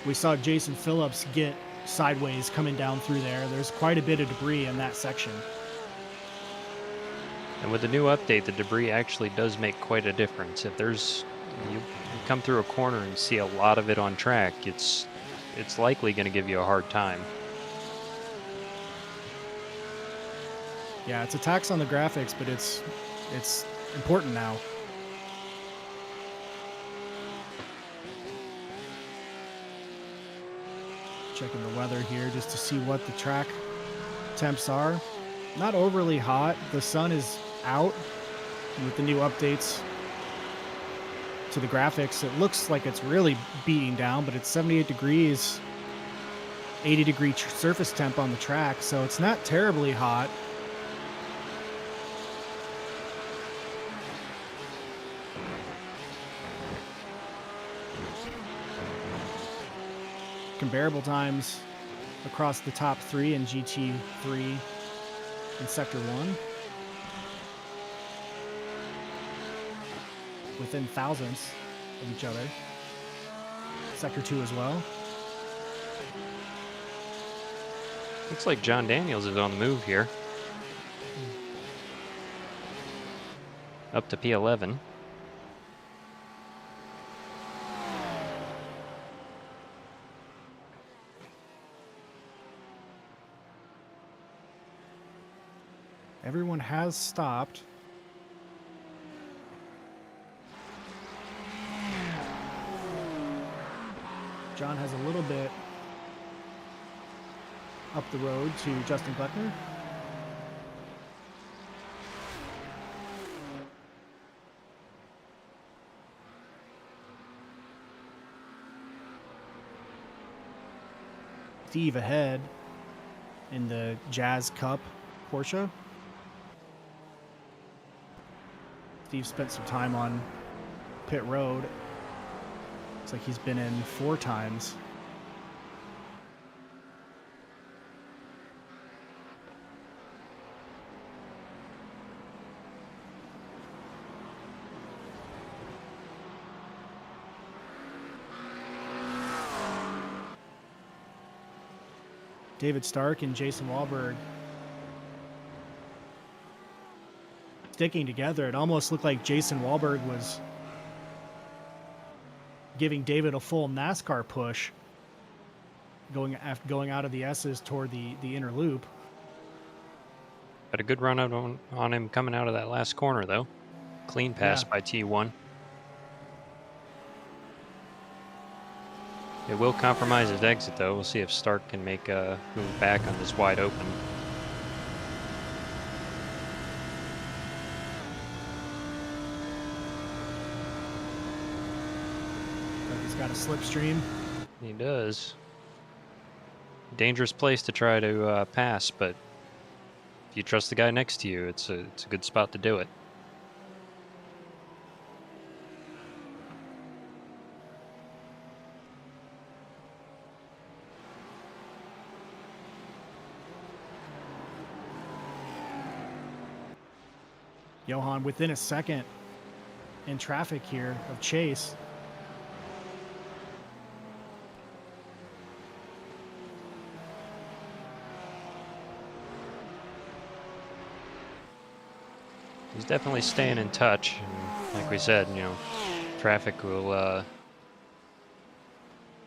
we saw Jason Phillips get sideways coming down through there. There's quite a bit of debris in that section. And with the new update, the debris actually does make quite a difference. If you come through a corner and see a lot of it on track, it's likely going to give you a hard time. Yeah, it's a tax on the graphics, but it's important now. Checking the weather here just to see what the track temps are. Not overly hot. The sun is out with the new updates to the graphics. It looks like it's really beating down, but it's 78 degrees, 80-degree surface temp on the track, so it's not terribly hot. Comparable times across the top three in GT3 in Sector 1. Within thousandths of each other. Sector 2 as well. Looks like John Daniels is on the move here. Up to P11. Everyone has stopped. John has a little bit up the road to Justin Gleckner. Steve ahead in the Jazz Cup Porsche. Steve spent some time on pit road. Looks like he's been in 4 times. David Stark and Jason Wahlberg sticking together. It almost looked like Jason Wahlberg was giving David a full NASCAR push going out of the S's toward the inner loop. Got a good run out on him coming out of that last corner, though. Clean pass by T1. It will compromise his exit, though. We'll see if Stark can make a move back on this wide open. Like he's got a slipstream. He does. Dangerous place to try to pass, but if you trust the guy next to you, it's a good spot to do it. Johan within a second in traffic here of Chase. He's definitely staying in touch, and like we said, you know, traffic will,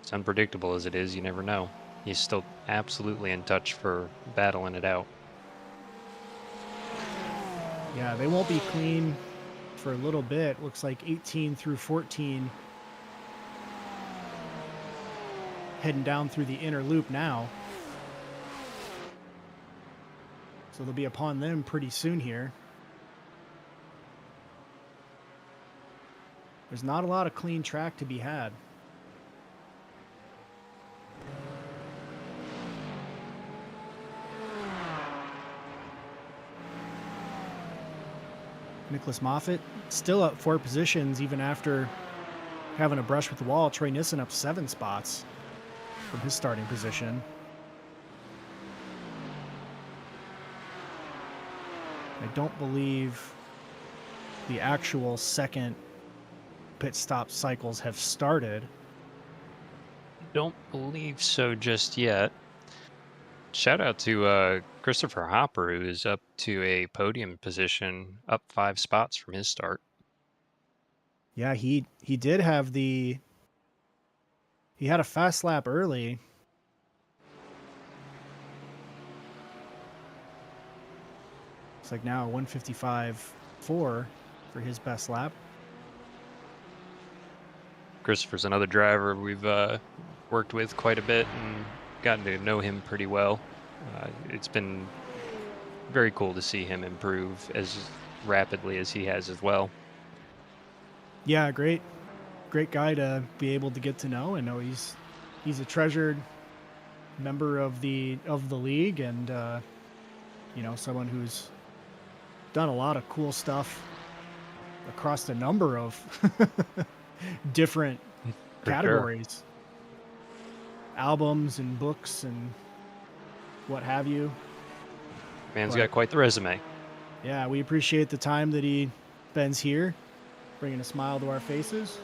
it's unpredictable as it is, you never know. He's still absolutely in touch for battling it out. Yeah, they won't be clean for a little bit. Looks like 18 through 14 heading down through the inner loop now. So they'll be upon them pretty soon here. There's not a lot of clean track to be had. Nicholas Moffitt still up 4 positions even after having a brush with the wall. Troy Nissen up 7 spots from his starting position. I don't believe the actual second pit stop cycles have started. Don't believe so just yet. Shout out to Christopher Hopper, who is up to a podium position, up 5 spots from his start. Yeah, he did have he had a fast lap early. It's like now 155.4 for his best lap. Christopher's another driver we've worked with quite a bit and gotten to know him pretty well. It's been very cool to see him improve as rapidly as he has as well. Yeah, great guy to be able to get to know, and know he's a treasured member of the league, and you know, someone who's done a lot of cool stuff across a number of different For categories, albums and books and what have you. Man's got quite the resume. Yeah, we appreciate the time that he spends here, bringing a smile to our faces.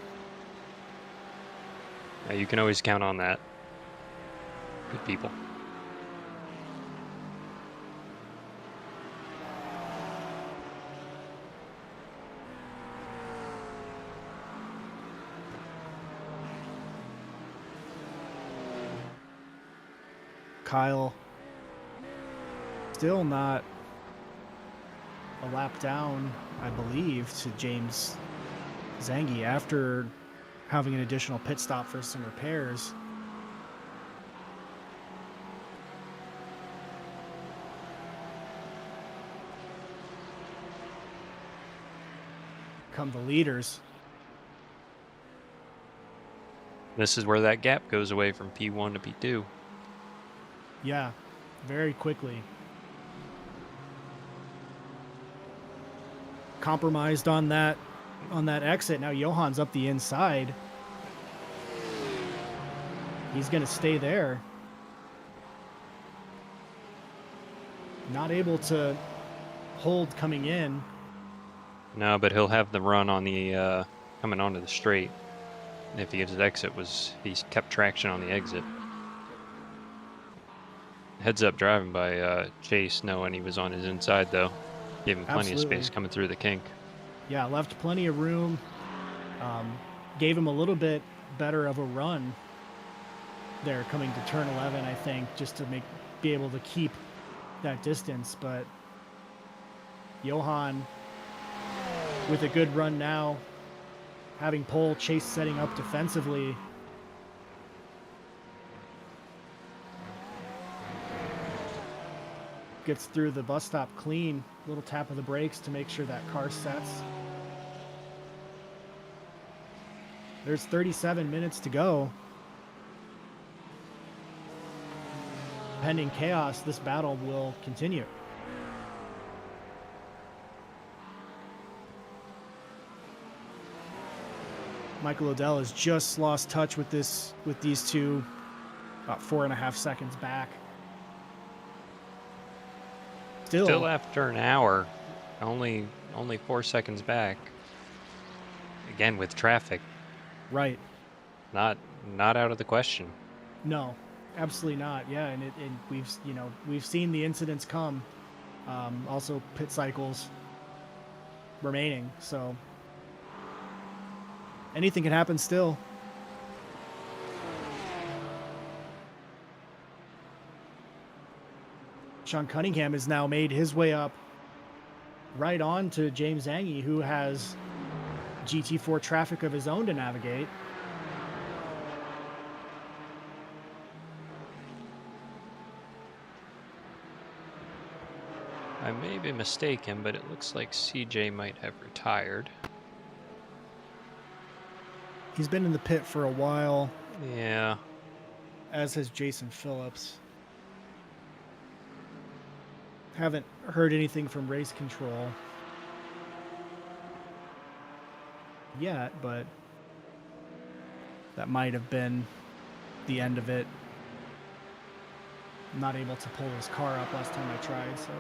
You can always count on that. Good people. Kyle still not a lap down, I believe, to James Zangi after having an additional pit stop for some repairs. Come the leaders. This is where that gap goes away from P1 to P2. Yeah, very quickly. Compromised on that exit. Now Johan's up the inside. He's going to stay there. Not able to hold coming in. No, but he'll have the run on the coming onto the straight. If he gives his exit, he's kept traction on the exit. Heads up driving by Chase, knowing he was on his inside though. Gave him plenty of space coming through the kink. Yeah, left plenty of room. Gave him a little bit better of a run there coming to turn 11, I think, just to be able to keep that distance. But Johan with a good run now, having pole, Chase setting up defensively. Gets through the bus stop clean. Little tap of the brakes to make sure that car sets. There's 37 minutes to go. Pending chaos, this battle will continue. Michael Odell has just lost touch with these two, about 4.5 seconds back. Still after an hour, only 4 seconds back. Again with traffic. Right. Not out of the question. No, absolutely not. Yeah, and we've seen the incidents come. Also pit cycles remaining, so anything can happen still. Sean Cunningham has now made his way up right on to James Angie, who has GT4 traffic of his own to navigate. I may be mistaken, but it looks like CJ might have retired. He's been in the pit for a while, Yeah. as has Jason Phillips. Haven't heard anything from race control yet, but that might have been the end of it. I'm not able to pull his car up last time I tried, so.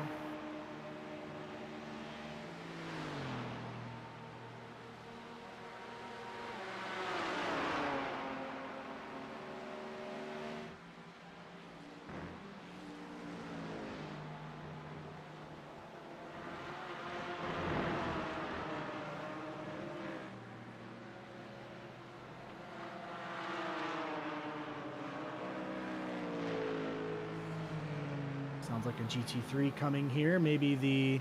Sounds like a GT3 coming here. Maybe the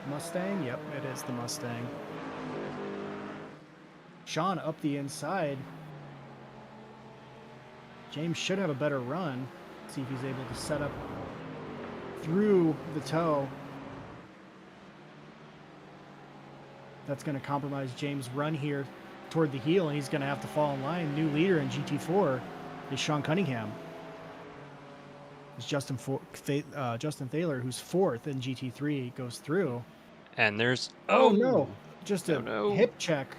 Mustang? Yep, it is the Mustang. Sean up the inside. James should have a better run. See if he's able to set up through the toe. That's going to compromise James' run here toward the heel, and he's going to have to fall in line. New leader in GT4 is Sean Cunningham. It's Justin Thaler, who's fourth in GT3, goes through. And there's... Oh no! Just a no. hip check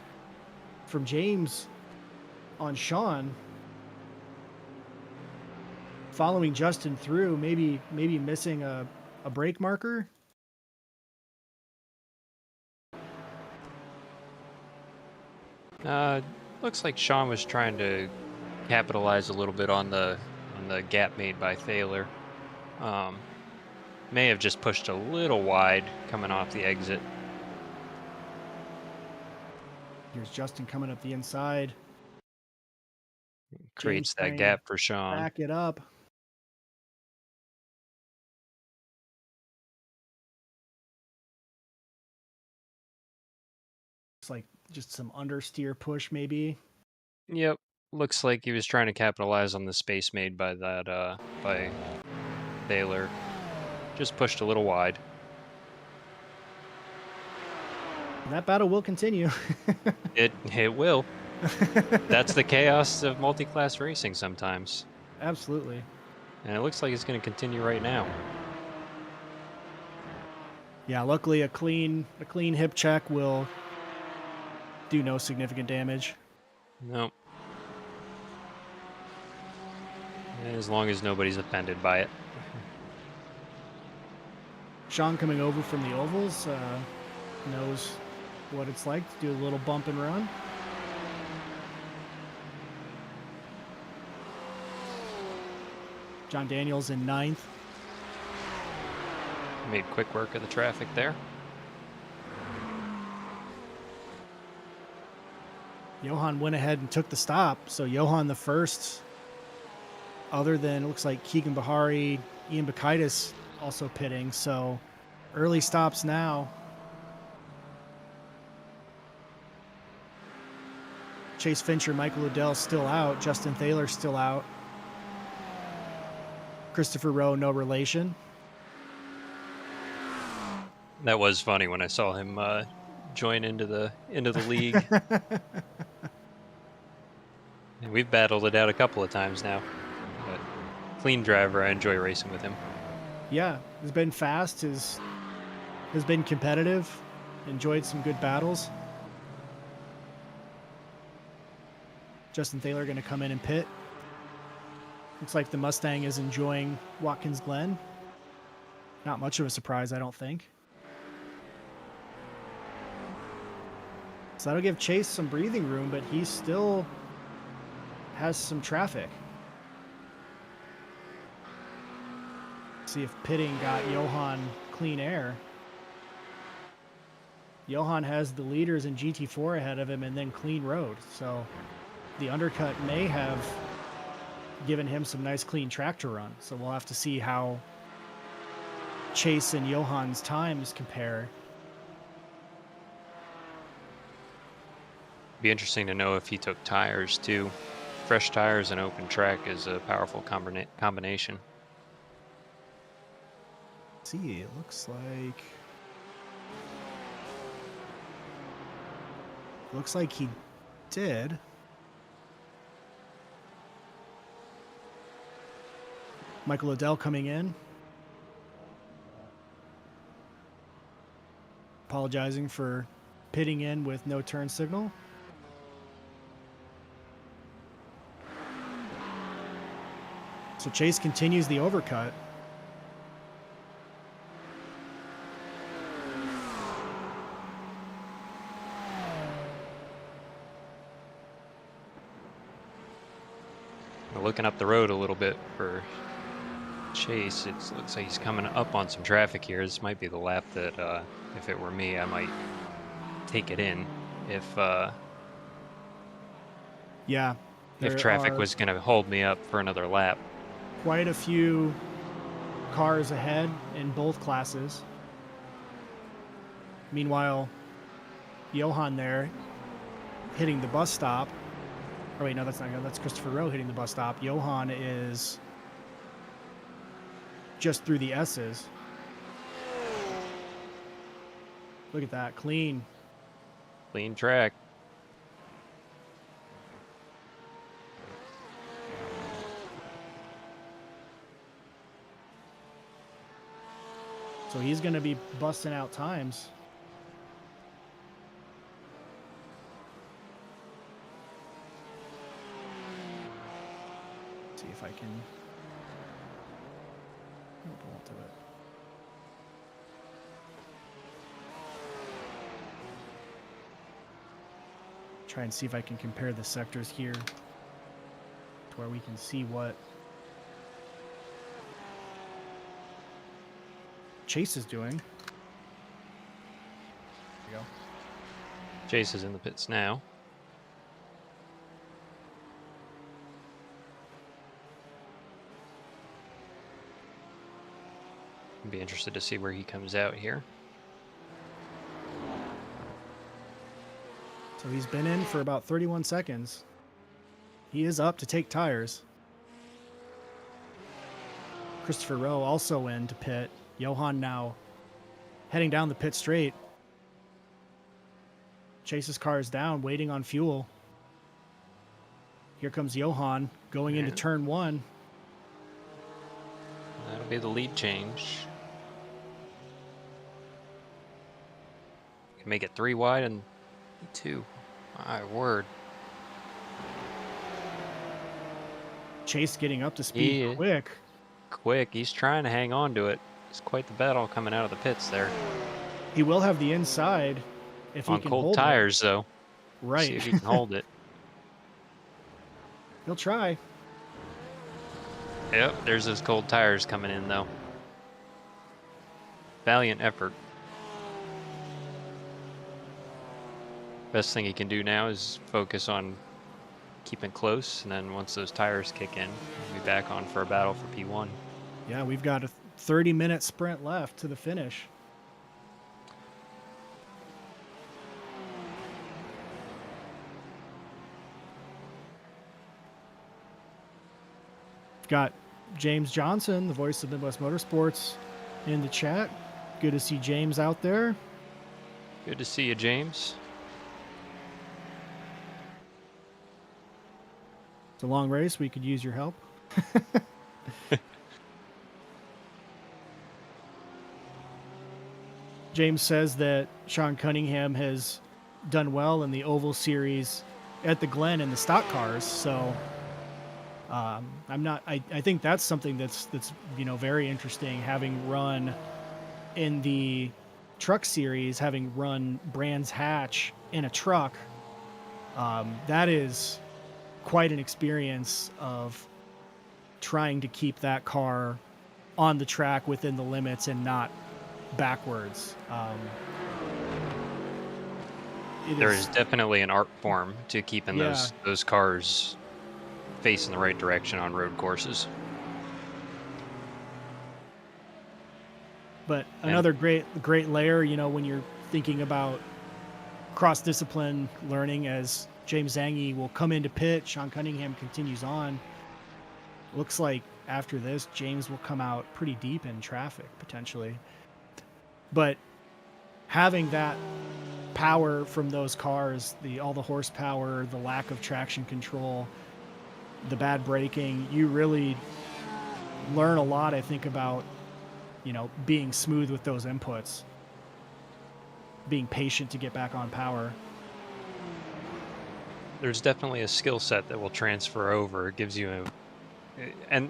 from James on Sean. Following Justin through, maybe missing a brake marker. Looks like Sean was trying to capitalize a little bit on the gap made by Thaler. May have just pushed a little wide coming off the exit. Here's Justin coming up the inside. Creates James that gap for Sean. Back it up. It's like just some understeer push, maybe. Yep. Looks like he was trying to capitalize on the space made by that by Thaler. Just pushed a little wide. And that battle will continue. It will. That's the chaos of multi-class racing sometimes. Absolutely. And it looks like it's going to continue right now. Yeah, luckily a clean hip check will do no significant damage. Nope. As long as nobody's offended by it. Sean coming over from the ovals knows what it's like to do a little bump and run. John Daniels in ninth. Made quick work of the traffic there. Johan went ahead and took the stop. So Johan the first, other than it looks like Keegan Bahari, Ian Bakaitis also pitting. So early stops now. Chase Fincher, Michael Liddell still out. Justin Thaler still out. Christopher Rowe, no relation. That was funny when I saw him join into the league. And we've battled it out a couple of times now. But clean driver, I enjoy racing with him. Yeah, has been fast, has been competitive, enjoyed some good battles. Justin Thaler going to come in and pit. Looks like the Mustang is enjoying Watkins Glen. Not much of a surprise, I don't think. So that'll give Chase some breathing room, but he still has some traffic. See if pitting got Johan clean air. Johan has the leaders in GT4 ahead of him and then clean road. So the undercut may have given him some nice clean track to run. So we'll have to see how Chase and Johann's times compare. Be interesting to know if he took tires too. Fresh tires and open track is a powerful combination. See, it looks like he did. Michael Liddell coming in, apologizing for pitting in with no turn signal. So Chase continues the overcut. Looking up the road a little bit for Chase, it looks like he's coming up on some traffic here. This might be the lap that, if it were me, I might take it in. If Yeah, if there traffic are was going to hold me up for another lap. quite a few cars ahead in both classes. Meanwhile, Johann there hitting the bus stop. Oh wait, no, that's not. That's Christopher Rowe hitting the bus stop. Johann is just through the S's. Look at that, clean. Clean track. So he's going to be busting out times. See if I can pull to it. Try and see if I can compare the sectors here to where we can see what Chase is doing. There we go. Chase is in the pits now. I'd be interested to see where he comes out here. So he's been in for about 31 seconds. He is up to take tires. Christopher Rowe also in to pit. Johann now heading down the pit straight. Chase's car is down, waiting on fuel. Here comes Johann going into turn one. That'll be the lead change. Can make it 3 wide and 2. My word. Chase getting up to speed quick. Quick. He's trying to hang on to it. It's quite the battle coming out of the pits there. He will have the inside if he on can cold hold tires, it. though. Right. See if he can hold it. He'll try. Yep, there's those cold tires coming in, though. Valiant effort. Best thing he can do now is focus on keeping close, and then once those tires kick in, we'll be back on for a battle for P1. Yeah, we've got a 30-minute sprint left to the finish. Got James Johnson, the voice of Midwest Motorsports, in the chat. Good to see James out there. Good to see you, James. It's a long race. We could use your help. James says that Sean Cunningham has done well in the Oval Series at the Glen in the stock cars. So I think that's something that's very interesting, having run in the truck series, having run Brands Hatch in a truck. That is quite an experience of trying to keep that car on the track within the limits and not backwards. There is definitely an art form to keeping those cars facing the right direction on road courses. But And another great layer, you know, when you're thinking about cross discipline learning, as James Zangy will come into pit, Sean Cunningham continues on. Looks like after this, James will come out pretty deep in traffic potentially. But having that power from those cars, all the horsepower, the lack of traction control, the bad braking, you really learn a lot, I think, about, you know, being smooth with those inputs, being patient to get back on power. there's definitely a skill set that will transfer over. It gives you and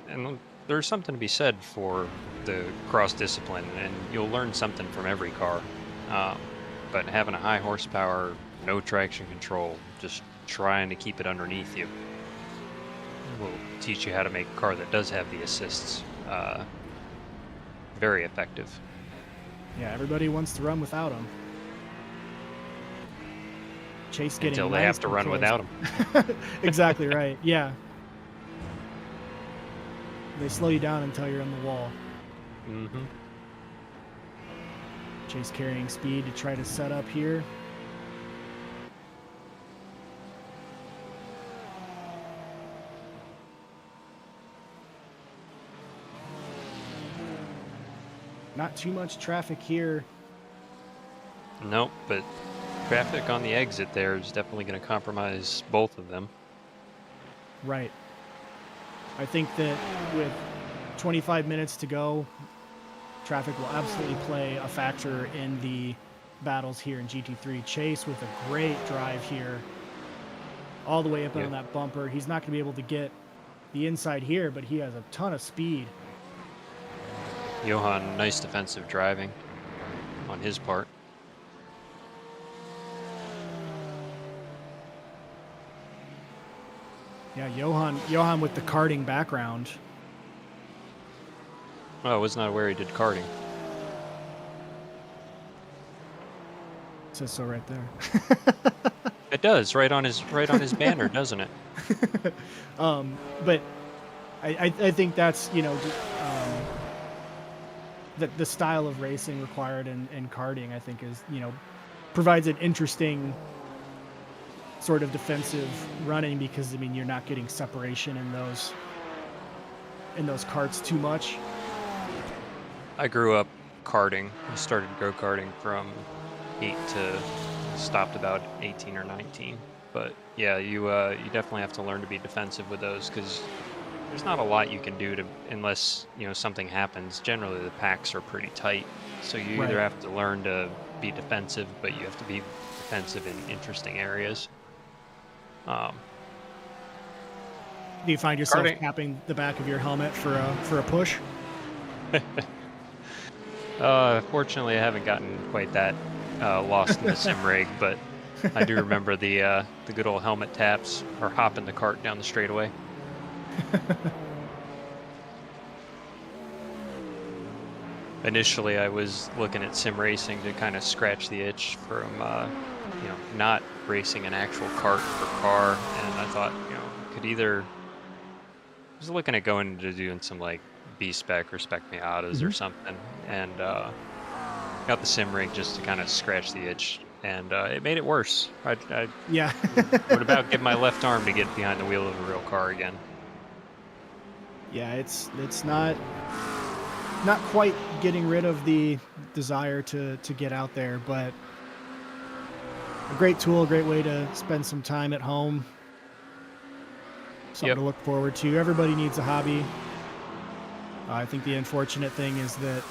there's something to be said for the cross discipline, and you'll learn something from every car. Um, but having a high horsepower, no traction control, just trying to keep it underneath you will teach you how to make a car that does have the assists very effective. Yeah, everybody wants to run without him. Chase getting Until they nice have to and run close. without them. Exactly right. Yeah. They slow you down until you're on the wall. Hmm. Chase carrying speed to try to set up here. Not too much traffic here. Nope, but traffic on the exit there is definitely going to compromise both of them. Right. I think that with 25 minutes to go, traffic will absolutely play a factor in the battles here in GT3. Chase with a great drive here, all the way up Yeah. on that bumper. He's not going to be able to get the inside here, but he has a ton of speed. Johan, nice defensive driving on his part. Yeah, Johan with the karting background. Oh, I was not aware he did karting. Says so right there. It does, right on his banner, doesn't it? But I think that's, you know, the style of racing required in karting, I think, is, you know, provides an interesting sort of defensive running, because I mean, you're not getting separation in those karts too much. I grew up karting. I started go-karting from 8 to stopped about 18 or 19. But yeah, you definitely have to learn to be defensive with those, because there's not a lot you can do to unless, you know, something happens. Generally, the packs are pretty tight, so you either Right. have to learn to be defensive, but you have to be defensive in interesting areas. Um, Do you find yourself Karting, tapping the back of your helmet for a push? fortunately, I haven't gotten quite that lost in the sim rig, but I do remember the good old helmet taps or hopping the cart down the straightaway. Initially, I was looking at sim racing to kind of scratch the itch from you know, not racing an actual cart or car, and I thought, you know, could either I was looking at going into doing some like B spec or spec Miatas or Hmm. something, and got the sim rig just to kind of scratch the itch, and it made it worse. I Yeah. would about give my left arm to get behind the wheel of a real car again. Yeah, it's not quite getting rid of the desire to get out there, but a great tool, a great way to spend some time at home. Something Yep, to look forward to. Everybody needs a hobby. I think the unfortunate thing is that,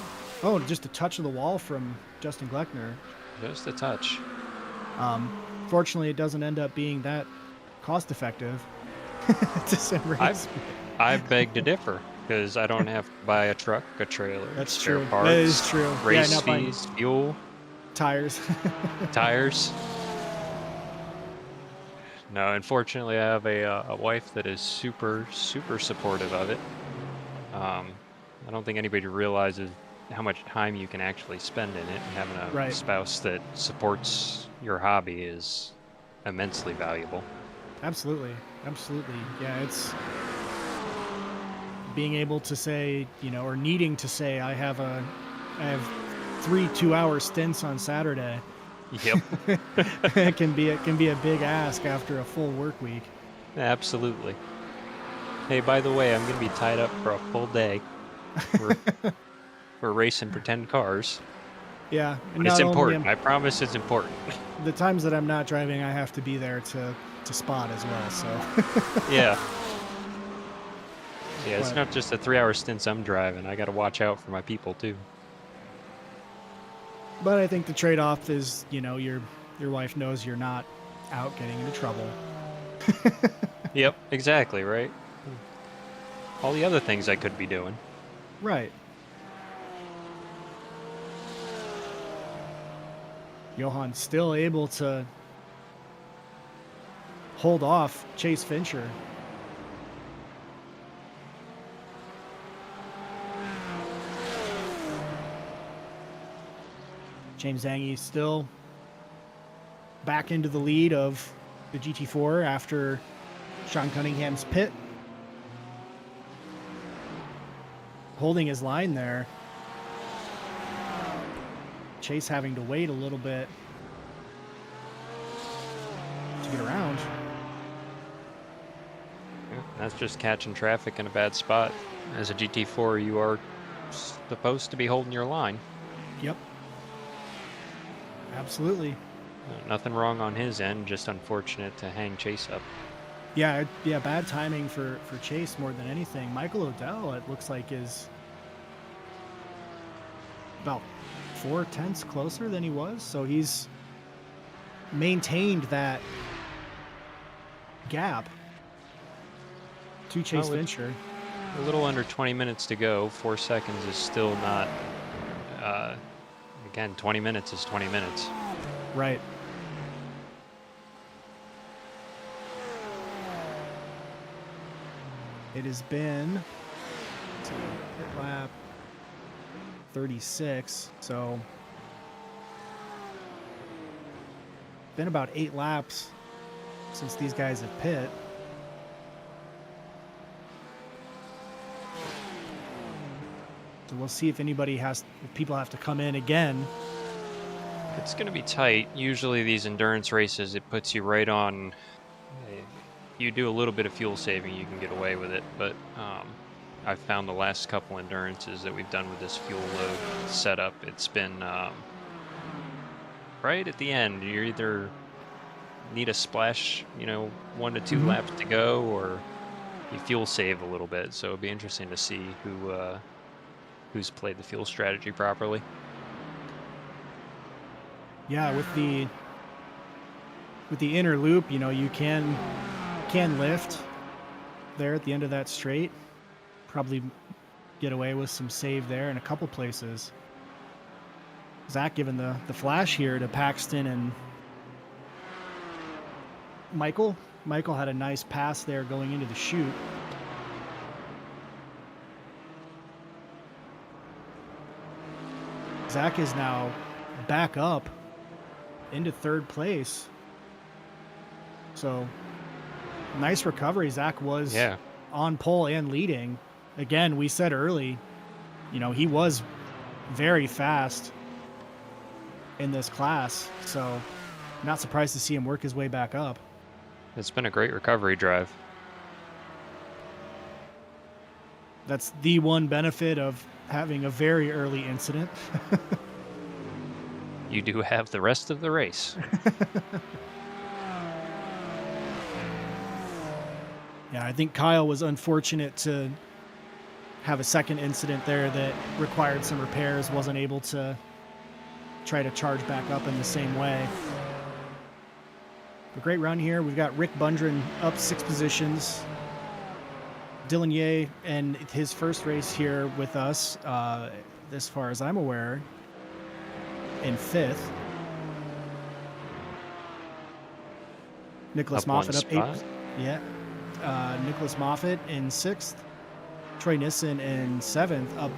oh, just a touch of the wall from Justin Gleckner. just a touch. Fortunately, it doesn't end up being that cost effective to sim I race. I beg to differ, because I don't have to buy a truck, a trailer, That's spare true. That is parts, true. Yeah, race not buying fees, fuel, tires. tires. No, unfortunately, I have a wife that is super, super supportive of it. Um, I don't think anybody realizes how much time you can actually spend in it, and having a Right. spouse that supports your hobby is immensely valuable. Absolutely. Absolutely. Yeah, it's being able to say, you know, or needing to say, I have a I have 3 2-hour stints on Saturday. Yep. It can be a big ask after a full work week. Absolutely. Hey, by the way, I'm gonna be tied up for a full day. We're we're racing pretend cars, Yeah, and but it's not only important. am I promise it's important. the times that I'm not driving, I have to be there to spot as well. So, Yeah. Yeah, it's but not just the 3-hour stints I'm driving. I gotta watch out for my people too. but I think the trade off is, your wife knows you're not out getting into trouble. Yep, exactly, right? All the other things I could be doing. Right. Johann still able to hold off Chase Fincher. James Zangy still back into the lead of the GT4 after Sean Cunningham's pit. Holding his line there. Chase having to wait a little bit to get around. Yeah, that's just catching traffic in a bad spot. As a GT4, you are supposed to be holding your line. Yep. Absolutely. Nothing wrong on his end, just unfortunate to hang Chase up. Yeah, bad timing for Chase more than anything. Michael O'Dell, it looks like, is about 4/10 closer than he was, so he's maintained that gap to Chase Well, with Fincher. a little under 20 minutes to go, 4 seconds is still not. Again, 20 minutes is 20 minutes. Right. It has been pit lap 36, so been about 8 laps since these guys have pit. So we'll see if people have to come in again. It's going to be tight. Usually these endurance races, it puts you right on. You do a little bit of fuel saving, you can get away with it. But I've found the last couple endurances that we've done with this fuel load setup, it's been right at the end. You either need a splash, 1 to 2 laps to go, or you fuel save a little bit. So it'll be interesting to see who's played the fuel strategy properly. Yeah, with the inner loop, you can lift there at the end of that straight. Probably get away with some save there in a couple places. Zach giving the flash here to Paxton and Michael. Michael had a nice pass there going into the chute. Zach is now back up into third place. So nice recovery. Zach was on pole and leading. Again, we said early, he was very fast in this class. So not surprised to see him work his way back up. It's been a great recovery drive. That's the one benefit of having a very early incident. You do have the rest of the race. Yeah, I think Kyle was unfortunate to have a second incident there that required some repairs, wasn't able to try to charge back up in the same way. A great run here. We've got Rick Bundren up 6 positions. Dylan Ye and his first race here with us, as far as I'm aware, in 5th. Nicholas Moffitt up 8. Yeah. Nicholas Moffitt in 6th. Troy Nissen in 7th, up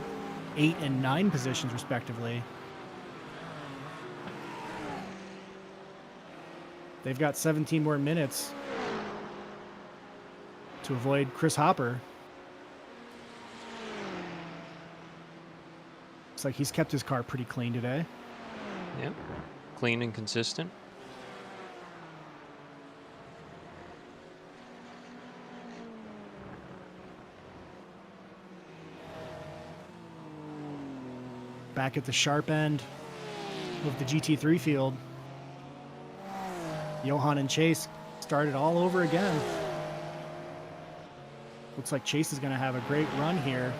8 and 9 positions respectively. They've got 17 more minutes to avoid Chris Hopper. Looks like he's kept his car pretty clean today. Yep. Clean and consistent. Back at the sharp end of the GT3 field, Johan and Chase started all over again. Looks like Chase is going to have a great run here.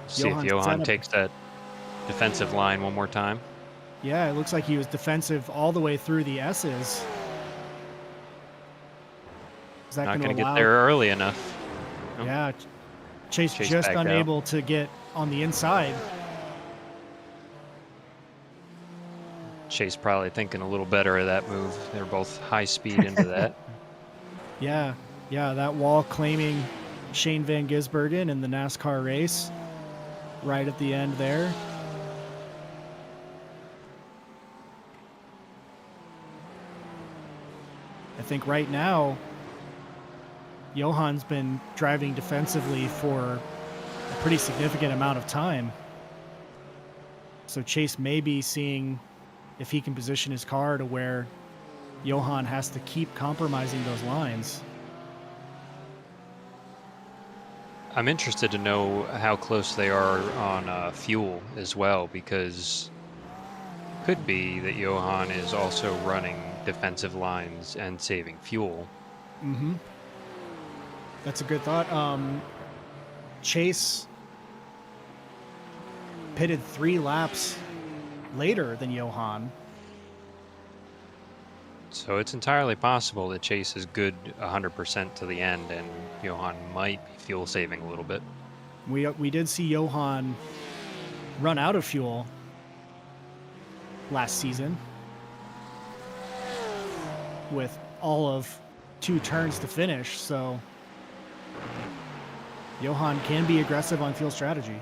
See if Johan takes that defensive line one more time. Yeah, it looks like he was defensive all the way through the S's. Is that Not going to get there early enough. Nope. Yeah, Chase just unable to get on the inside. Chase probably thinking a little better of that move. They're both high speed into that. Yeah, that wall claiming Shane Van Gisbergen in the NASCAR race right at the end there. I think right now, Johan's been driving defensively for a pretty significant amount of time. So Chase may be seeing if he can position his car to where Johan has to keep compromising those lines. I'm interested to know how close they are on fuel as well, because it could be that Johan is also running defensive lines and saving fuel. Mm-hmm. That's a good thought. Chase pitted 3 laps later than Johan. So it's entirely possible that Chase is good 100% to the end, and Johan might be fuel saving a little bit. We did see Johan run out of fuel last season with all of 2 turns to finish, so Johan can be aggressive on fuel strategy.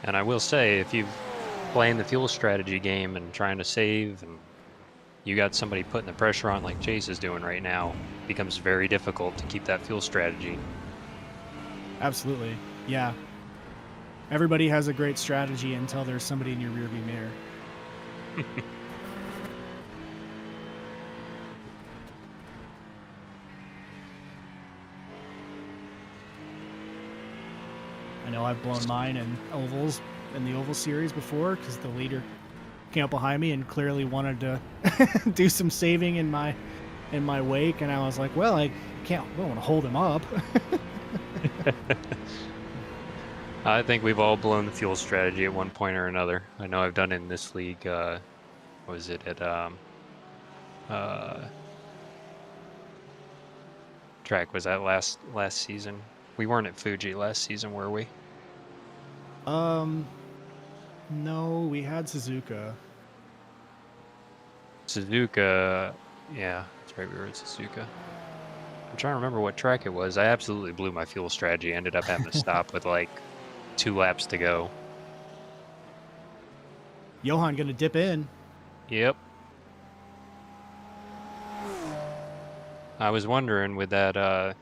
And I will say, if you're playing the fuel strategy game and trying to save, and you got somebody putting the pressure on like Chase is doing right now, it becomes very difficult to keep that fuel strategy. Absolutely. Yeah. Everybody has a great strategy until there's somebody in your rearview mirror. I know I've blown mine in ovals in the oval series before because the leader came up behind me and clearly wanted to do some saving in my wake, and I was like, well, I don't want to hold him up. I think we've all blown the fuel strategy at one point or another. I know I've done it in this league. Was it at track was that last season? We weren't at Fuji last season, were we? No, we had Suzuka. Suzuka, yeah, that's right, we were at Suzuka. I'm trying to remember what track it was. I absolutely blew my fuel strategy. Ended up having to stop with like 2 laps to go. Johan gonna dip in. Yep. I was wondering with that,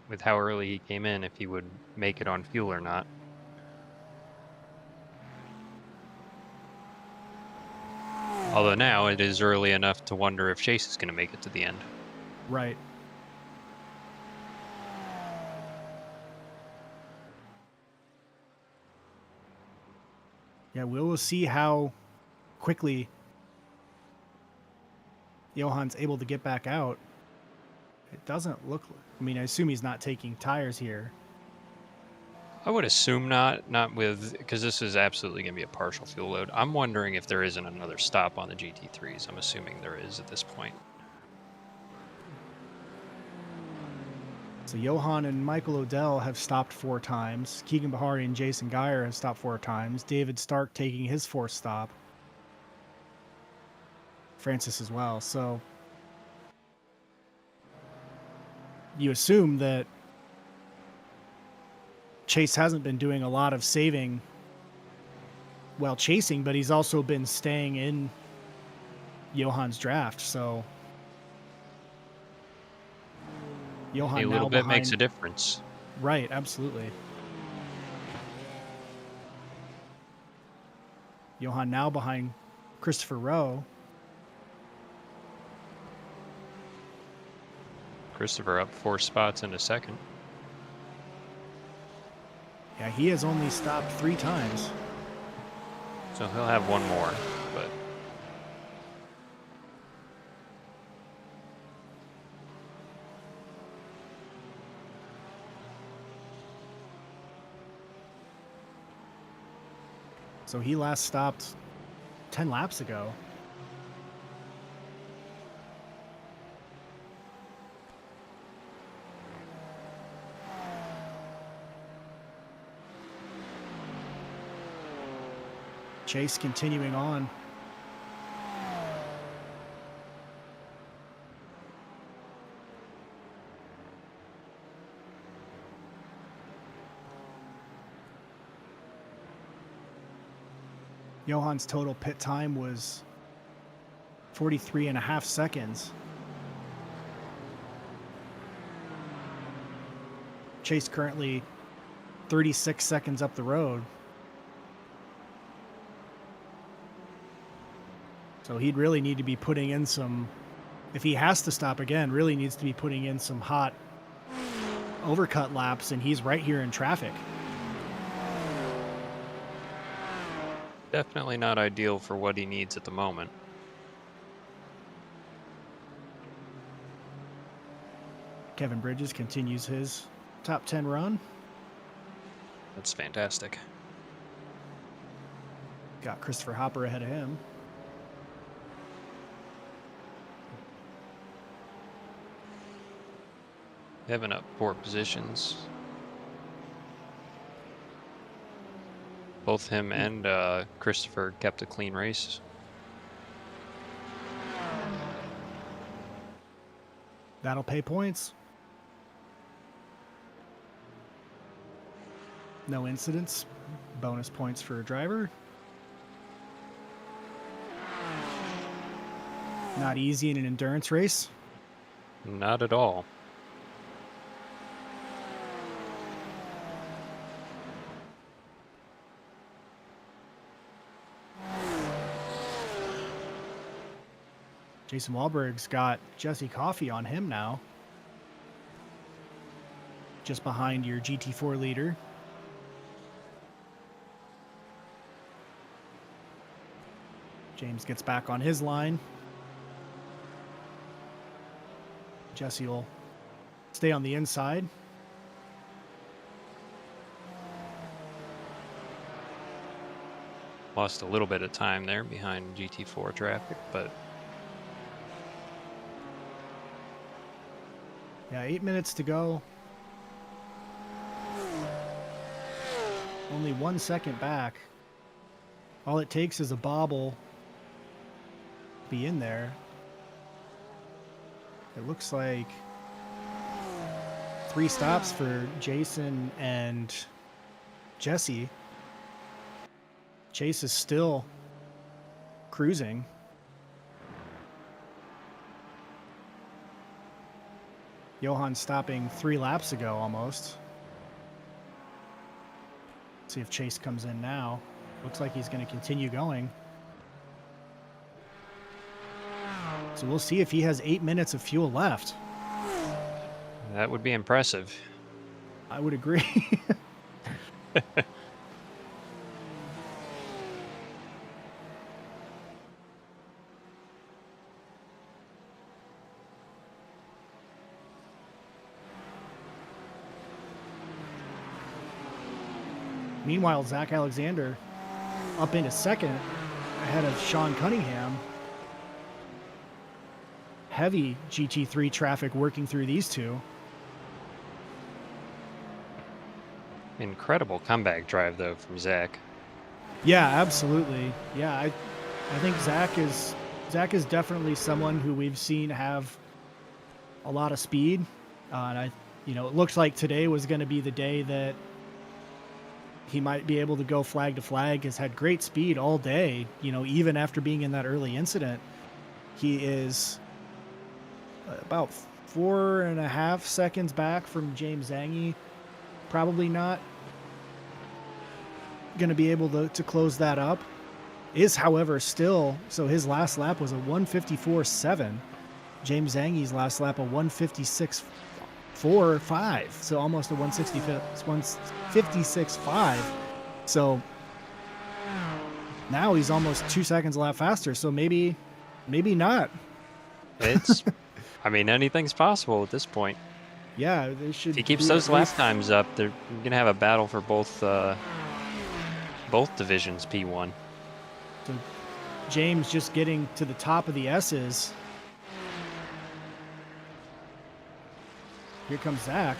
with how early he came in, if he would make it on fuel or not. Although now it is early enough to wonder if Chase is going to make it to the end. Right. Yeah, we will see how quickly Johan's able to get back out. It doesn't look... I mean, I assume he's not taking tires here. I would assume not with, because this is absolutely going to be a partial fuel load. I'm wondering if there isn't another stop on the GT3s. I'm assuming there is at this point. So Johan and Michael Odell have stopped 4 times. Keegan Bahari and Jason Geyer have stopped 4 times. David Stark taking his 4th stop. Francis as well. So you assume that Chase hasn't been doing a lot of saving while chasing, but he's also been staying in Johan's draft. So A Johan little now bit makes a behind. difference. Right, absolutely. Johan now behind Christopher Rowe. Christopher up 4 spots in a second. Yeah, he has only stopped 3 times. So he'll have one more, but So he last stopped 10 laps ago. Chase continuing on. Johan's total pit time was 43.5 seconds. Chase currently 36 seconds up the road. So he'd really need to be putting in some, if he has to stop again, really needs to be putting in some hot overcut laps, and he's right here in traffic. definitely not ideal for what he needs at the moment. Kevin Bridges continues his top 10 run. That's fantastic. Got Christopher Hopper ahead of him. Evan up 4 positions. Both him and Christopher kept a clean race. That'll pay points. No incidents. Bonus points for a driver. Not easy in an endurance race. Not at all. Jason Wahlberg's got Jesse Coffey on him now. Just behind your GT4 leader. James gets back on his line. Jesse will stay on the inside. Lost a little bit of time there behind GT4 traffic, but Yeah, 8 minutes to go. Only 1 second back. All it takes is a bobble to be in there. It looks like 3 stops for Jason and Jesse. Chase is still cruising. Johan stopping 3 laps ago almost. See if Chase comes in now. Looks like he's going to continue going. So we'll see if he has 8 minutes of fuel left. that would be impressive. I would agree. Meanwhile, Zach Alexander up into second ahead of Sean Cunningham. Heavy GT3 traffic working through these two. Incredible comeback drive, though, from Zach. Yeah, absolutely. Yeah, I think Zach is definitely someone who we've seen have a lot of speed. And it looks like today was going to be the day that he might be able to go flag to flag. Has had great speed all day, even after being in that early incident. He is about 4.5 seconds back from James Zangy. Probably not going to be able to close that up. Is, however, still, so his last lap was a 154.7. James Zangy's last lap a 156.45, so almost a 156.5. So now he's almost 2 seconds a lap faster. So maybe not. It's, I mean, anything's possible at this point. Yeah, they should. If he keeps be those at lap least- times up, they're gonna have a battle for both divisions P1. So James just getting to the top of the S's. Here comes Zach.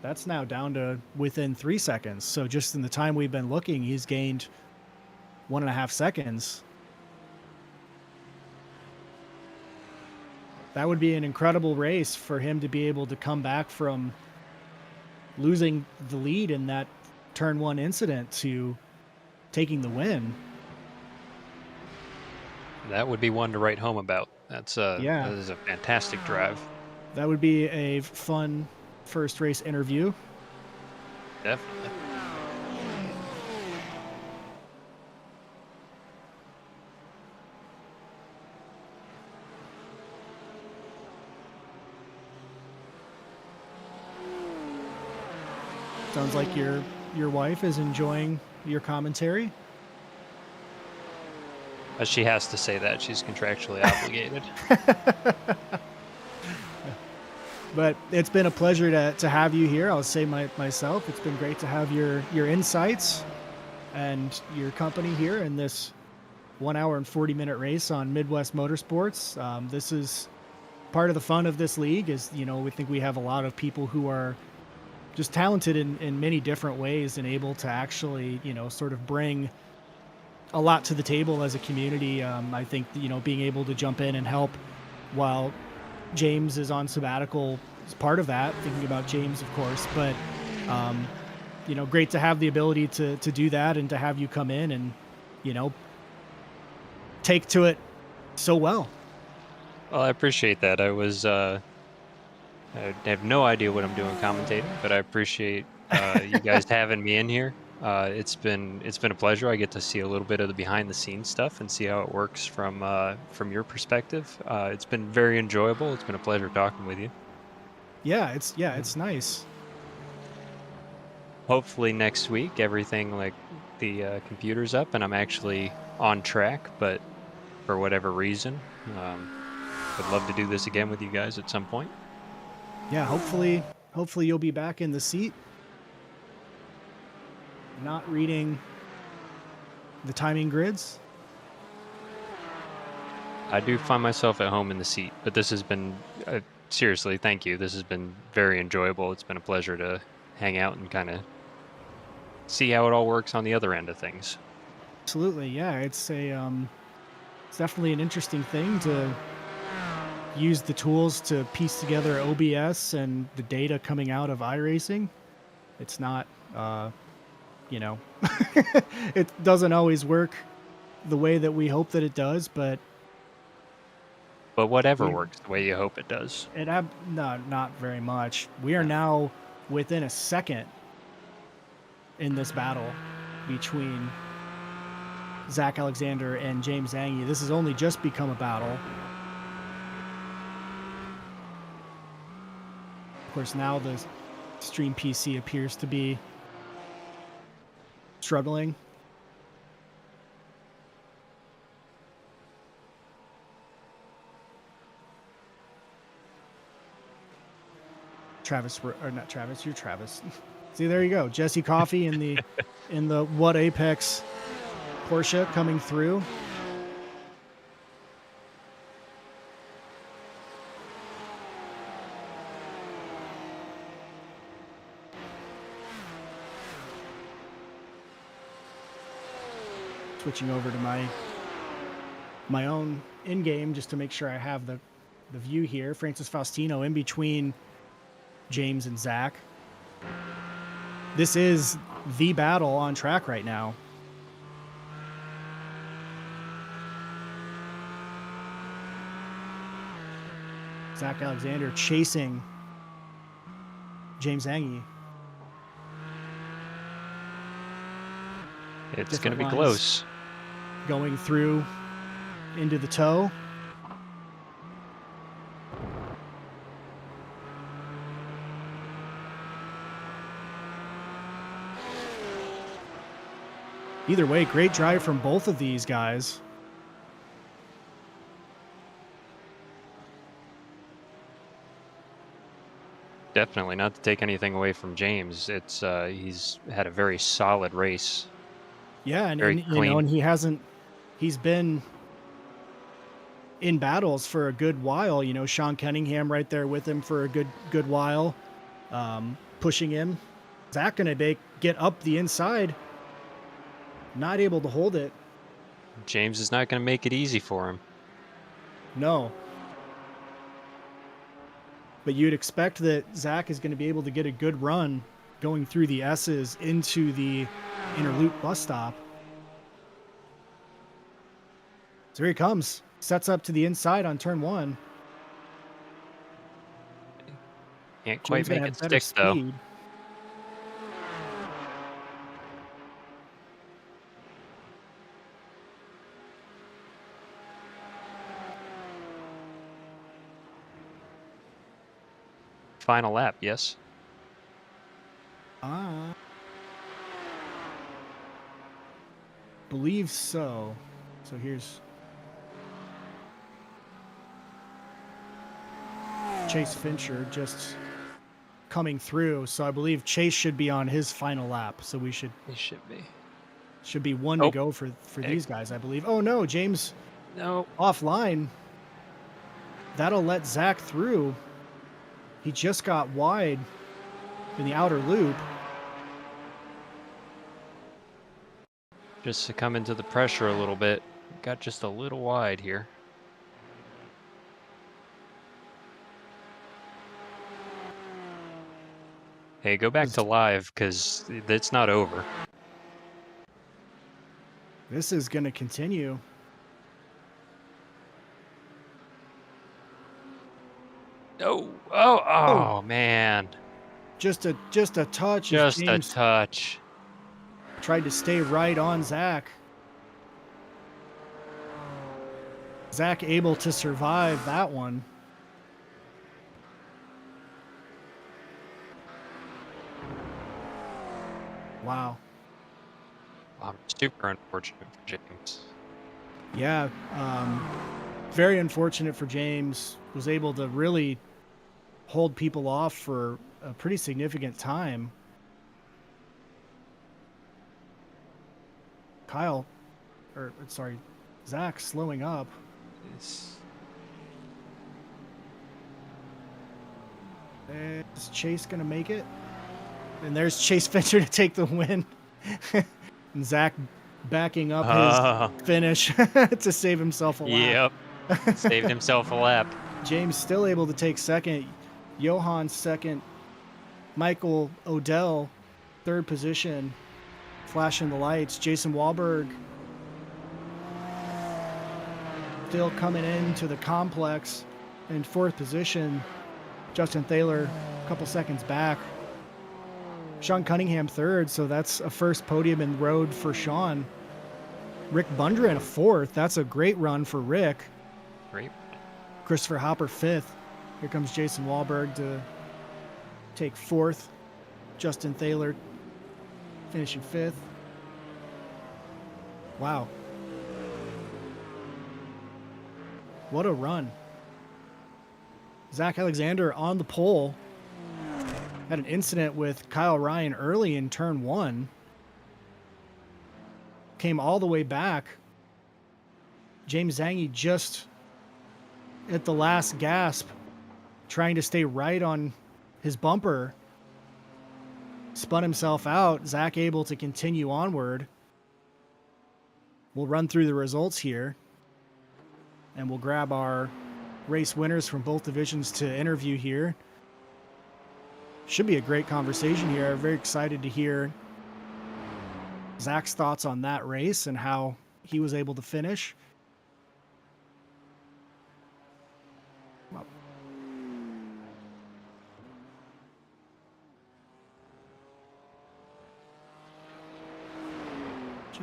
That's now down to within 3 seconds. So just in the time we've been looking, he's gained 1.5 seconds. That would be an incredible race for him to be able to come back from losing the lead in that turn one incident to taking the win. That would be one to write home about. That is a fantastic drive. That would be a fun first race interview. Definitely. Sounds like your wife is enjoying your commentary. She has to say that. She's contractually obligated. But it's been a pleasure to have you here. I'll say myself, it's been great to have your insights and your company here in this 1 hour and 40-minute race on Midwest Motorsports. This is part of the fun of this league is, we think we have a lot of people who are just talented in many different ways and able to actually, sort of bring a lot to the table as a community. I think, being able to jump in and help while James is on sabbatical is part of that, thinking about James, of course, but, great to have the ability to do that and to have you come in and, take to it so well. Well, I appreciate that. I have no idea what I'm doing commentating, but I appreciate you guys having me in here. It's been a pleasure. I get to see a little bit of the behind the scenes stuff and see how it works from your perspective. It's been very enjoyable. It's been a pleasure talking with you. Yeah, it's nice. Hopefully next week everything like the computer's up and I'm actually on track, but for whatever reason, would love to do this again with you guys at some point. Yeah, hopefully you'll be back in the seat, not reading the timing grids. I do find myself at home in the seat, but this has been seriously, thank you. This has been very enjoyable. It's been a pleasure to hang out and kind of see how it all works on the other end of things. Absolutely, yeah. It's definitely an interesting thing to use the tools to piece together OBS and the data coming out of iRacing. It's not, it doesn't always work the way that we hope that it does, but whatever works the way you hope it does. Not very much. We are now within a second in this battle between Zach Alexander and James Zangy. This has only just become a battle. Of course, now the Stream PC appears to be struggling. Travis, or not Travis, you're Travis. See, there you go. Jesse Coffey in the What Apex Porsche coming through. Switching over to my own in-game just to make sure I have the view here. Francis Faustino in between James and Zach. This is the battle on track right now. Zach Alexander chasing James Zangy. It's going to Different be lines close. going through into the toe. Either way, great drive from both of these guys. Definitely, not to take anything away from James. It's he's had a very solid race. Yeah, Very and you know, clean. and he's been in battles for a good while. You know, Sean Cunningham right there with him for a good while, pushing him. Zach gonna get up the inside, not able to hold it. James is not going to make it easy for him. No. But you'd expect that Zach is going to be able to get a good run going through the S's into the inner loop bus stop. So here he comes. Sets up to the inside on turn 1. Can't quite James going make to it have better stick, though. speed. Final lap, yes? Believe so. So here's Chase Fincher just coming through. So I believe Chase should be on his final lap. So He should be. should be 1 to Oh, go for these guys, I believe. Oh no, James no. offline. That'll let Zach through. He just got wide in the outer loop. Just succumbing to the pressure a little bit. Got just a little wide here. Hey, go back to live, because it's not over. This is going to continue. Oh, man. Just a touch as Just a James touch. tried to stay right on Zach. Zach able to survive that one. Wow. Super unfortunate for James. Yeah. Very unfortunate for James. Was able to really hold people off for a pretty significant time. Zach slowing up. Is Chase gonna make it? And there's Chase Fincher to take the win. And Zach backing up his finish to save himself a lap. Yep. Saved himself a lap. James still able to take second. Johan second. Michael Odell, third position. Flashing the lights. Jason Wahlberg still coming into the complex in fourth position. Justin Thaler a couple seconds back. Sean Cunningham third, so that's a first podium in road for Sean. Rick Bundren a fourth. That's a great run for Rick. Great. Christopher Hopper fifth. Here comes Jason Wahlberg to take fourth. Justin Thaler finishing fifth. Wow. What a run. Zach Alexander on the pole. Had an incident with Kyle Ryan early in turn 1. Came all the way back. James Zangy just at the last gasp, trying to stay right on his bumper. Spun himself out. Zach able to continue onward. We'll run through the results here. And we'll grab our race winners from both divisions to interview here. Should be a great conversation here. I'm very excited to hear Zach's thoughts on that race and how he was able to finish.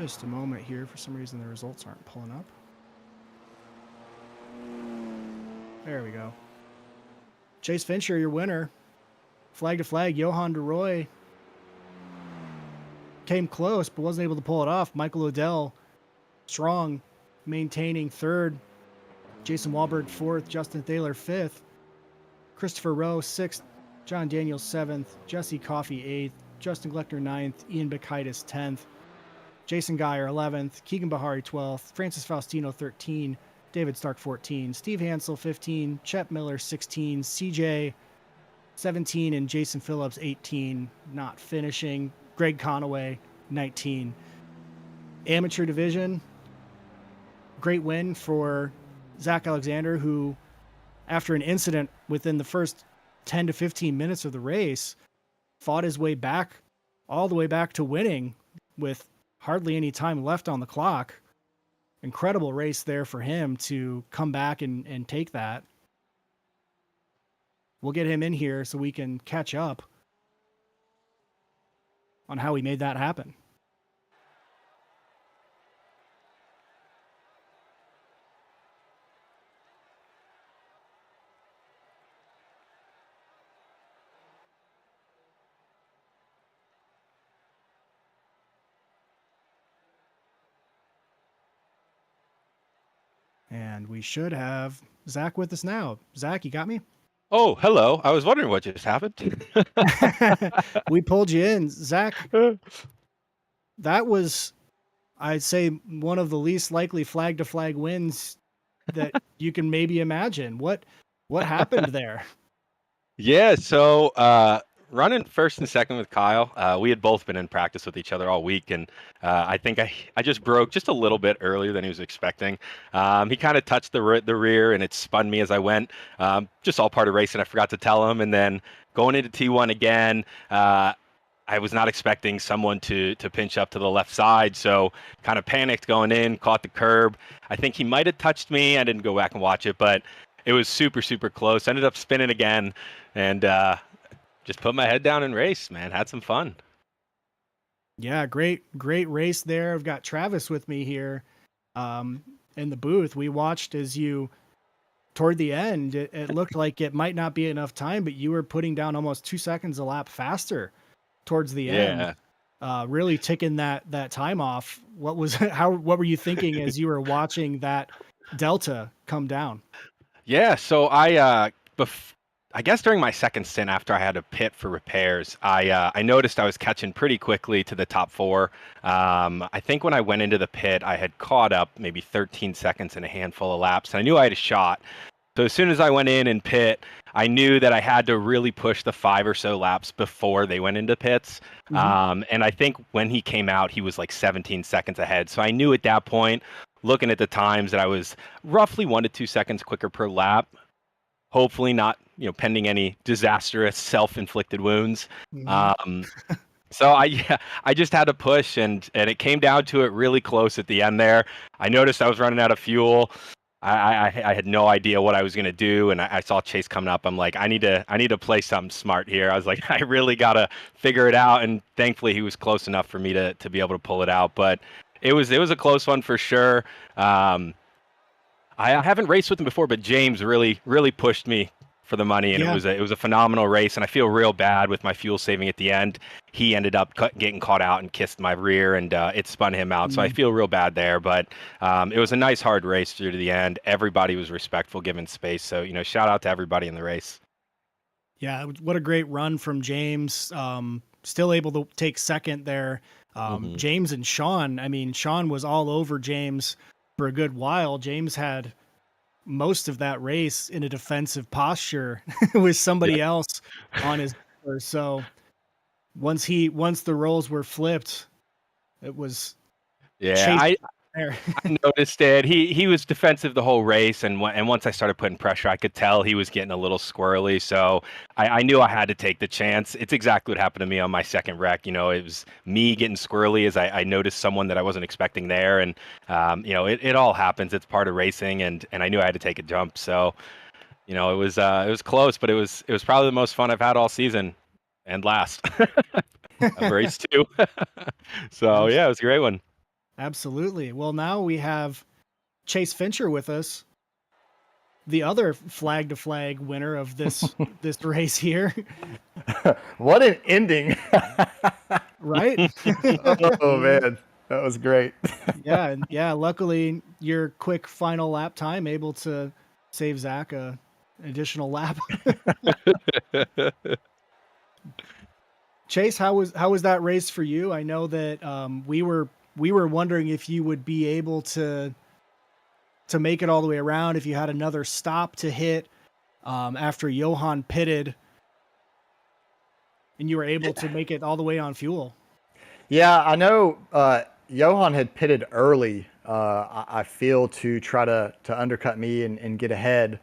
Just a moment here. For some reason, the results aren't pulling up. There we go. Chase Fincher, your winner. Flag to flag, Johan DeRoy came close, but wasn't able to pull it off. Michael Odell, strong, maintaining third. Jason Wahlberg, fourth. Justin Thaler, fifth. Christopher Rowe, sixth. John Daniels, seventh. Jesse Coffey, eighth. Justin Gleckner, ninth. Ian Bacchitis, 10th. Jason Geyer, 11th. Keegan Bahari, 12th. Francis Faustino, 13. David Stark, 14. Steve Hansel, 15. Chet Miller, 16. CJ, 17. And Jason Phillips, 18. Not finishing. Greg Conaway, 19. Amateur division, great win for Zach Alexander, who, after an incident within the first 10 to 15 minutes of the race, fought his way back, all the way back to winning with hardly any time left on the clock. Incredible race there for him to come back and take that. We'll get him in here so we can catch up on how he made that happen. And we should have Zach with us now. Zach, you got me? Oh, hello. I was wondering what just happened. We pulled you in. Zach, that was, I'd say, one of the least likely flag-to-flag wins that you can maybe imagine. What happened there? Yeah, so running first and second with Kyle, we had both been in practice with each other all week, and I think I just broke just a little bit earlier than he was expecting. He kind of touched the rear, and it spun me as I went. Just all part of racing. I forgot to tell him, and then going into T1 again, I was not expecting someone to pinch up to the left side, so kind of panicked going in, caught the curb. I think he might have touched me. I didn't go back and watch it, but it was super, super close. Ended up spinning again, and just put my head down and raced, man. Had some fun. Yeah, great race there. I've got Travis with me here in the booth. We watched as you, toward the end, it looked like it might not be enough time, but you were putting down almost 2 seconds a lap faster towards the end. Really ticking that time off. What were you thinking as you were watching that delta come down? Yeah, so I guess during my second stint after I had to pit for repairs, I noticed I was catching pretty quickly to the top four. I think when I went into the pit, I had caught up maybe 13 seconds in a handful of laps, and I knew I had a shot. So as soon as I went in and pit, I knew that I had to really push the 5 or so laps before they went into pits. Mm-hmm. And I think when he came out, he was like 17 seconds ahead. So I knew at that point, looking at the times, that I was roughly 1 to 2 seconds quicker per lap. Hopefully not, pending any disastrous self-inflicted wounds. Mm-hmm. So I just had to push, and it came down to it really close at the end there. I noticed I was running out of fuel. I had no idea what I was gonna do, and I saw Chase coming up. I'm like, I need to play something smart here. I was like, I really gotta figure it out, and thankfully he was close enough for me to be able to pull it out. But it was a close one for sure. I haven't raced with him before, but James really pushed me for the money, and Yeah. it was a phenomenal race. And I feel real bad with my fuel saving at the end. He ended up getting caught out and kissed my rear, and it spun him out. So I feel real bad there. But it was a nice hard race through to the end. Everybody was respectful, given space. So shout out to everybody in the race. Yeah, what a great run from James. Still able to take second there. James and Sean. I mean, Sean was all over James for a good while. James had most of that race in a defensive posture with somebody else on his. So once the roles were flipped, it was Yeah, there. I noticed it. He was defensive the whole race, and once I started putting pressure, I could tell he was getting a little squirrely. So I knew I had to take the chance. It's exactly what happened to me on my second wreck. It was me getting squirrely as I noticed someone that I wasn't expecting there, and it all happens. It's part of racing, and I knew I had to take a jump. So it was close, but it was probably the most fun I've had all season, and last of race 2. So yeah, it was a great one. Absolutely. Well, now we have Chase Fincher with us, the other flag to flag winner of this race here, What an ending. right? Oh man, that was great. Yeah, and yeah, luckily your quick final lap time able to save Zach an additional lap. Chase, how was that race for you? I know that we were wondering if you would be able to make it all the way around, if you had another stop to hit after Johan pitted and you were able to make it all the way on fuel. Yeah, I know Johan had pitted early, I feel, to try to undercut me and get ahead.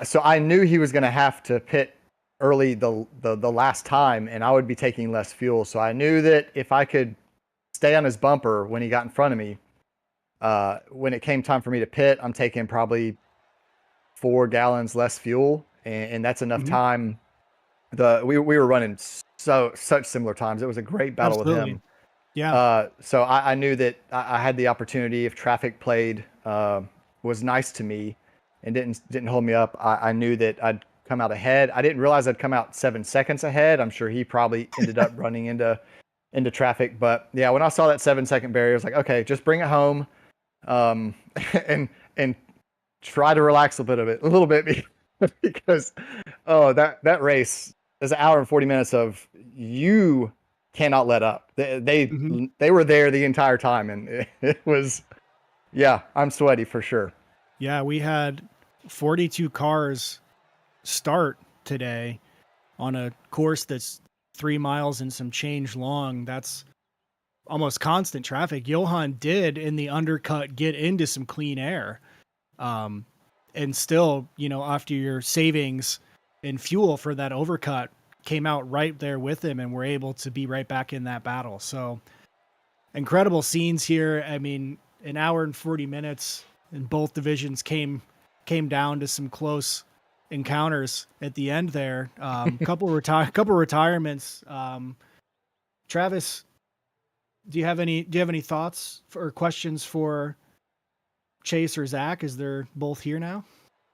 So I knew he was going to have to pit early the last time, and I would be taking less fuel. So I knew that if I could stay on his bumper when he got in front of me, when it came time for me to pit, I'm taking probably 4 gallons less fuel, and that's enough Mhm. time. We were running such similar times. It was a great battle with Absolutely. him. Yeah. So I knew that I had the opportunity, if traffic played, was nice to me and didn't hold me up. I knew that I'd come out ahead. I didn't realize I'd come out 7 seconds ahead. I'm sure he probably ended up running into traffic. But yeah, when I saw that 7-second barrier, I was like, okay, just bring it home, um, and try to relax a little bit, because that race is an hour and 40 minutes of you cannot let up. Mhm. They were there the entire time, and it was, yeah, I'm sweaty for sure. Yeah, we had 42 cars start today on a course that's 3 miles and some change long. That's almost constant traffic. Johan did in the undercut get into some clean air. Um, and still, after your savings in fuel for that overcut came out right there with him and were able to be right back in that battle. So incredible scenes here. I mean, an hour and 40 minutes in both divisions came down to some close encounters at the end there. Couple retirements. Travis, do you have any thoughts or questions for Chase or Zach, as they're both here now?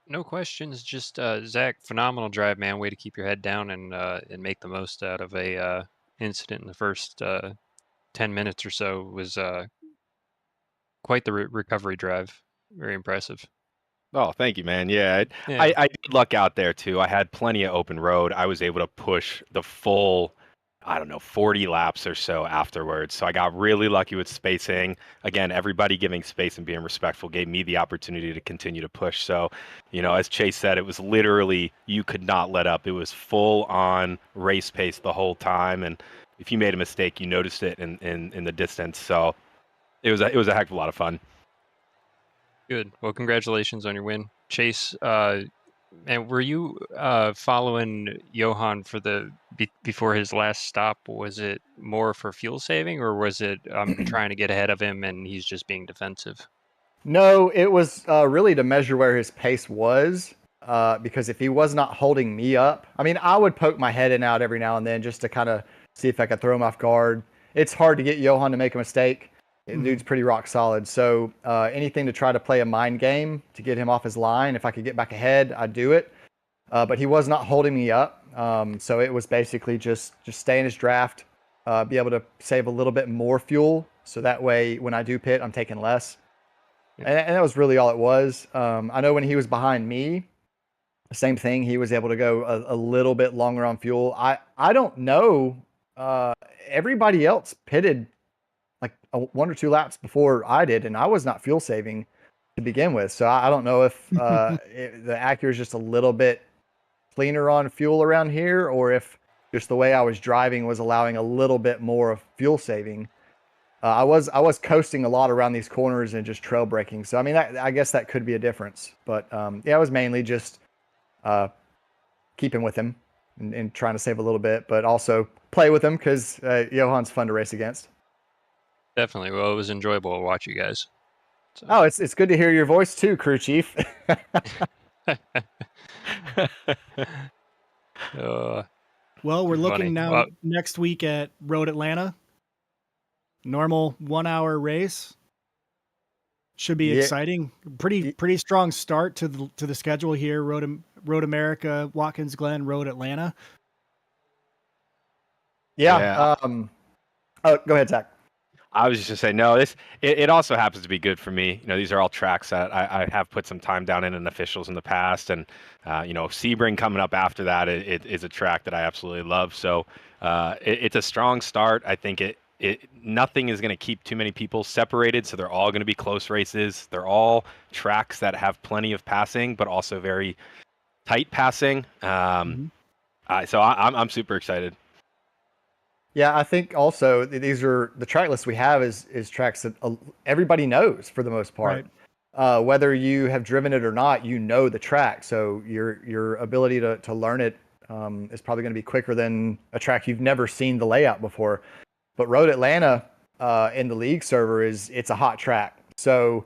No questions. Just Zach, phenomenal drive, man. Way to keep your head down and make the most out of a incident in the first 10 minutes or so. Was quite the recovery drive. Very impressive. Oh, thank you, man. Yeah, Yeah. I did luck out there too. I had plenty of open road. I was able to push the full, I don't know, 40 laps or so afterwards. So I got really lucky with spacing. Again, everybody giving space and being respectful gave me the opportunity to continue to push. So, as Chase said, it was literally you could not let up. It was full on race pace the whole time, and if you made a mistake, you noticed it in the distance. So it was a heck of a lot of fun. Good. Well, congratulations on your win, Chase. And were you following Johan for before his last stop? Was it more for fuel saving, or was it trying to get ahead of him and he's just being defensive? No, it was really to measure where his pace was. Because if he was not holding me up, I mean, I would poke my head in out every now and then just to kind of see if I could throw him off guard. It's hard to get Johan to make a mistake. The dude's pretty rock solid. So anything to try to play a mind game to get him off his line, if I could get back ahead, I'd do it. But he was not holding me up. So it was basically just stay in his draft, be able to save a little bit more fuel. So that way, when I do pit, I'm taking less. And that was really all it was. I know when he was behind me, same thing. He was able to go a little bit longer on fuel. I don't know. Everybody else pitted like 1 or 2 laps before I did, and I was not fuel saving to begin with. So I don't know if the Acura is just a little bit cleaner on fuel around here, or if just the way I was driving was allowing a little bit more of fuel saving. I was coasting a lot around these corners and just trail braking. So I mean, I guess that could be a difference. But yeah, it was mainly just keeping with him and trying to save a little bit, but also play with him because Johan's fun to race against. Definitely. Well, it was enjoyable to watch you guys. So. Oh, it's good to hear your voice too, crew chief. Well, we're looking funny. now Well, next week at Road Atlanta. normal 1 hour race. Should be Yeah. exciting. Pretty strong start to the schedule here. Road America, Watkins Glen, Road Atlanta. Yeah. Yeah. Oh, go ahead, Zach. I was just gonna say no. It also happens to be good for me. These are all tracks that I have put some time down in officials in the past, and Sebring coming up after that it is a track that I absolutely love. So it's a strong start. I think nothing is going to keep too many people separated, so they're all going to be close races. They're all tracks that have plenty of passing, but also very tight passing. So I'm super excited. Yeah, I think also these are the track list we have is tracks that everybody knows for the most part. Whether you have driven it or not, you know the track, so your ability to learn it is probably going to be quicker than a track you've never seen the layout before. But Road Atlanta in the league server it's a hot track, so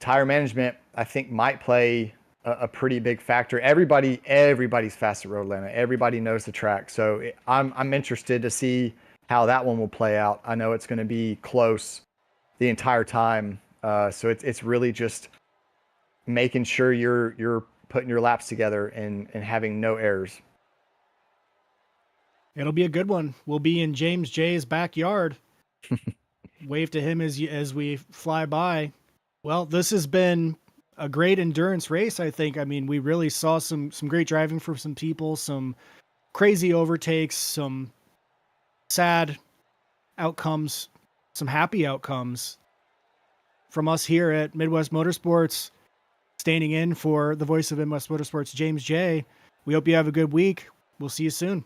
tire management I think might play a pretty big factor. Everybody's fast at Road Atlanta. Everybody knows the track, so I'm interested to see how that one will play out. I know it's going to be close the entire time, so it's really just making sure you're putting your laps together and having no errors. It'll be a good one. We'll be in James J's backyard. Wave to him as we fly by. Well, this has been a great endurance race, I think. I mean, we really saw some great driving from some people, some crazy overtakes, some sad outcomes, some happy outcomes from us here at Midwest Motorsports, standing in for the voice of Midwest Motorsports, James J. We hope you have a good week. We'll see you soon.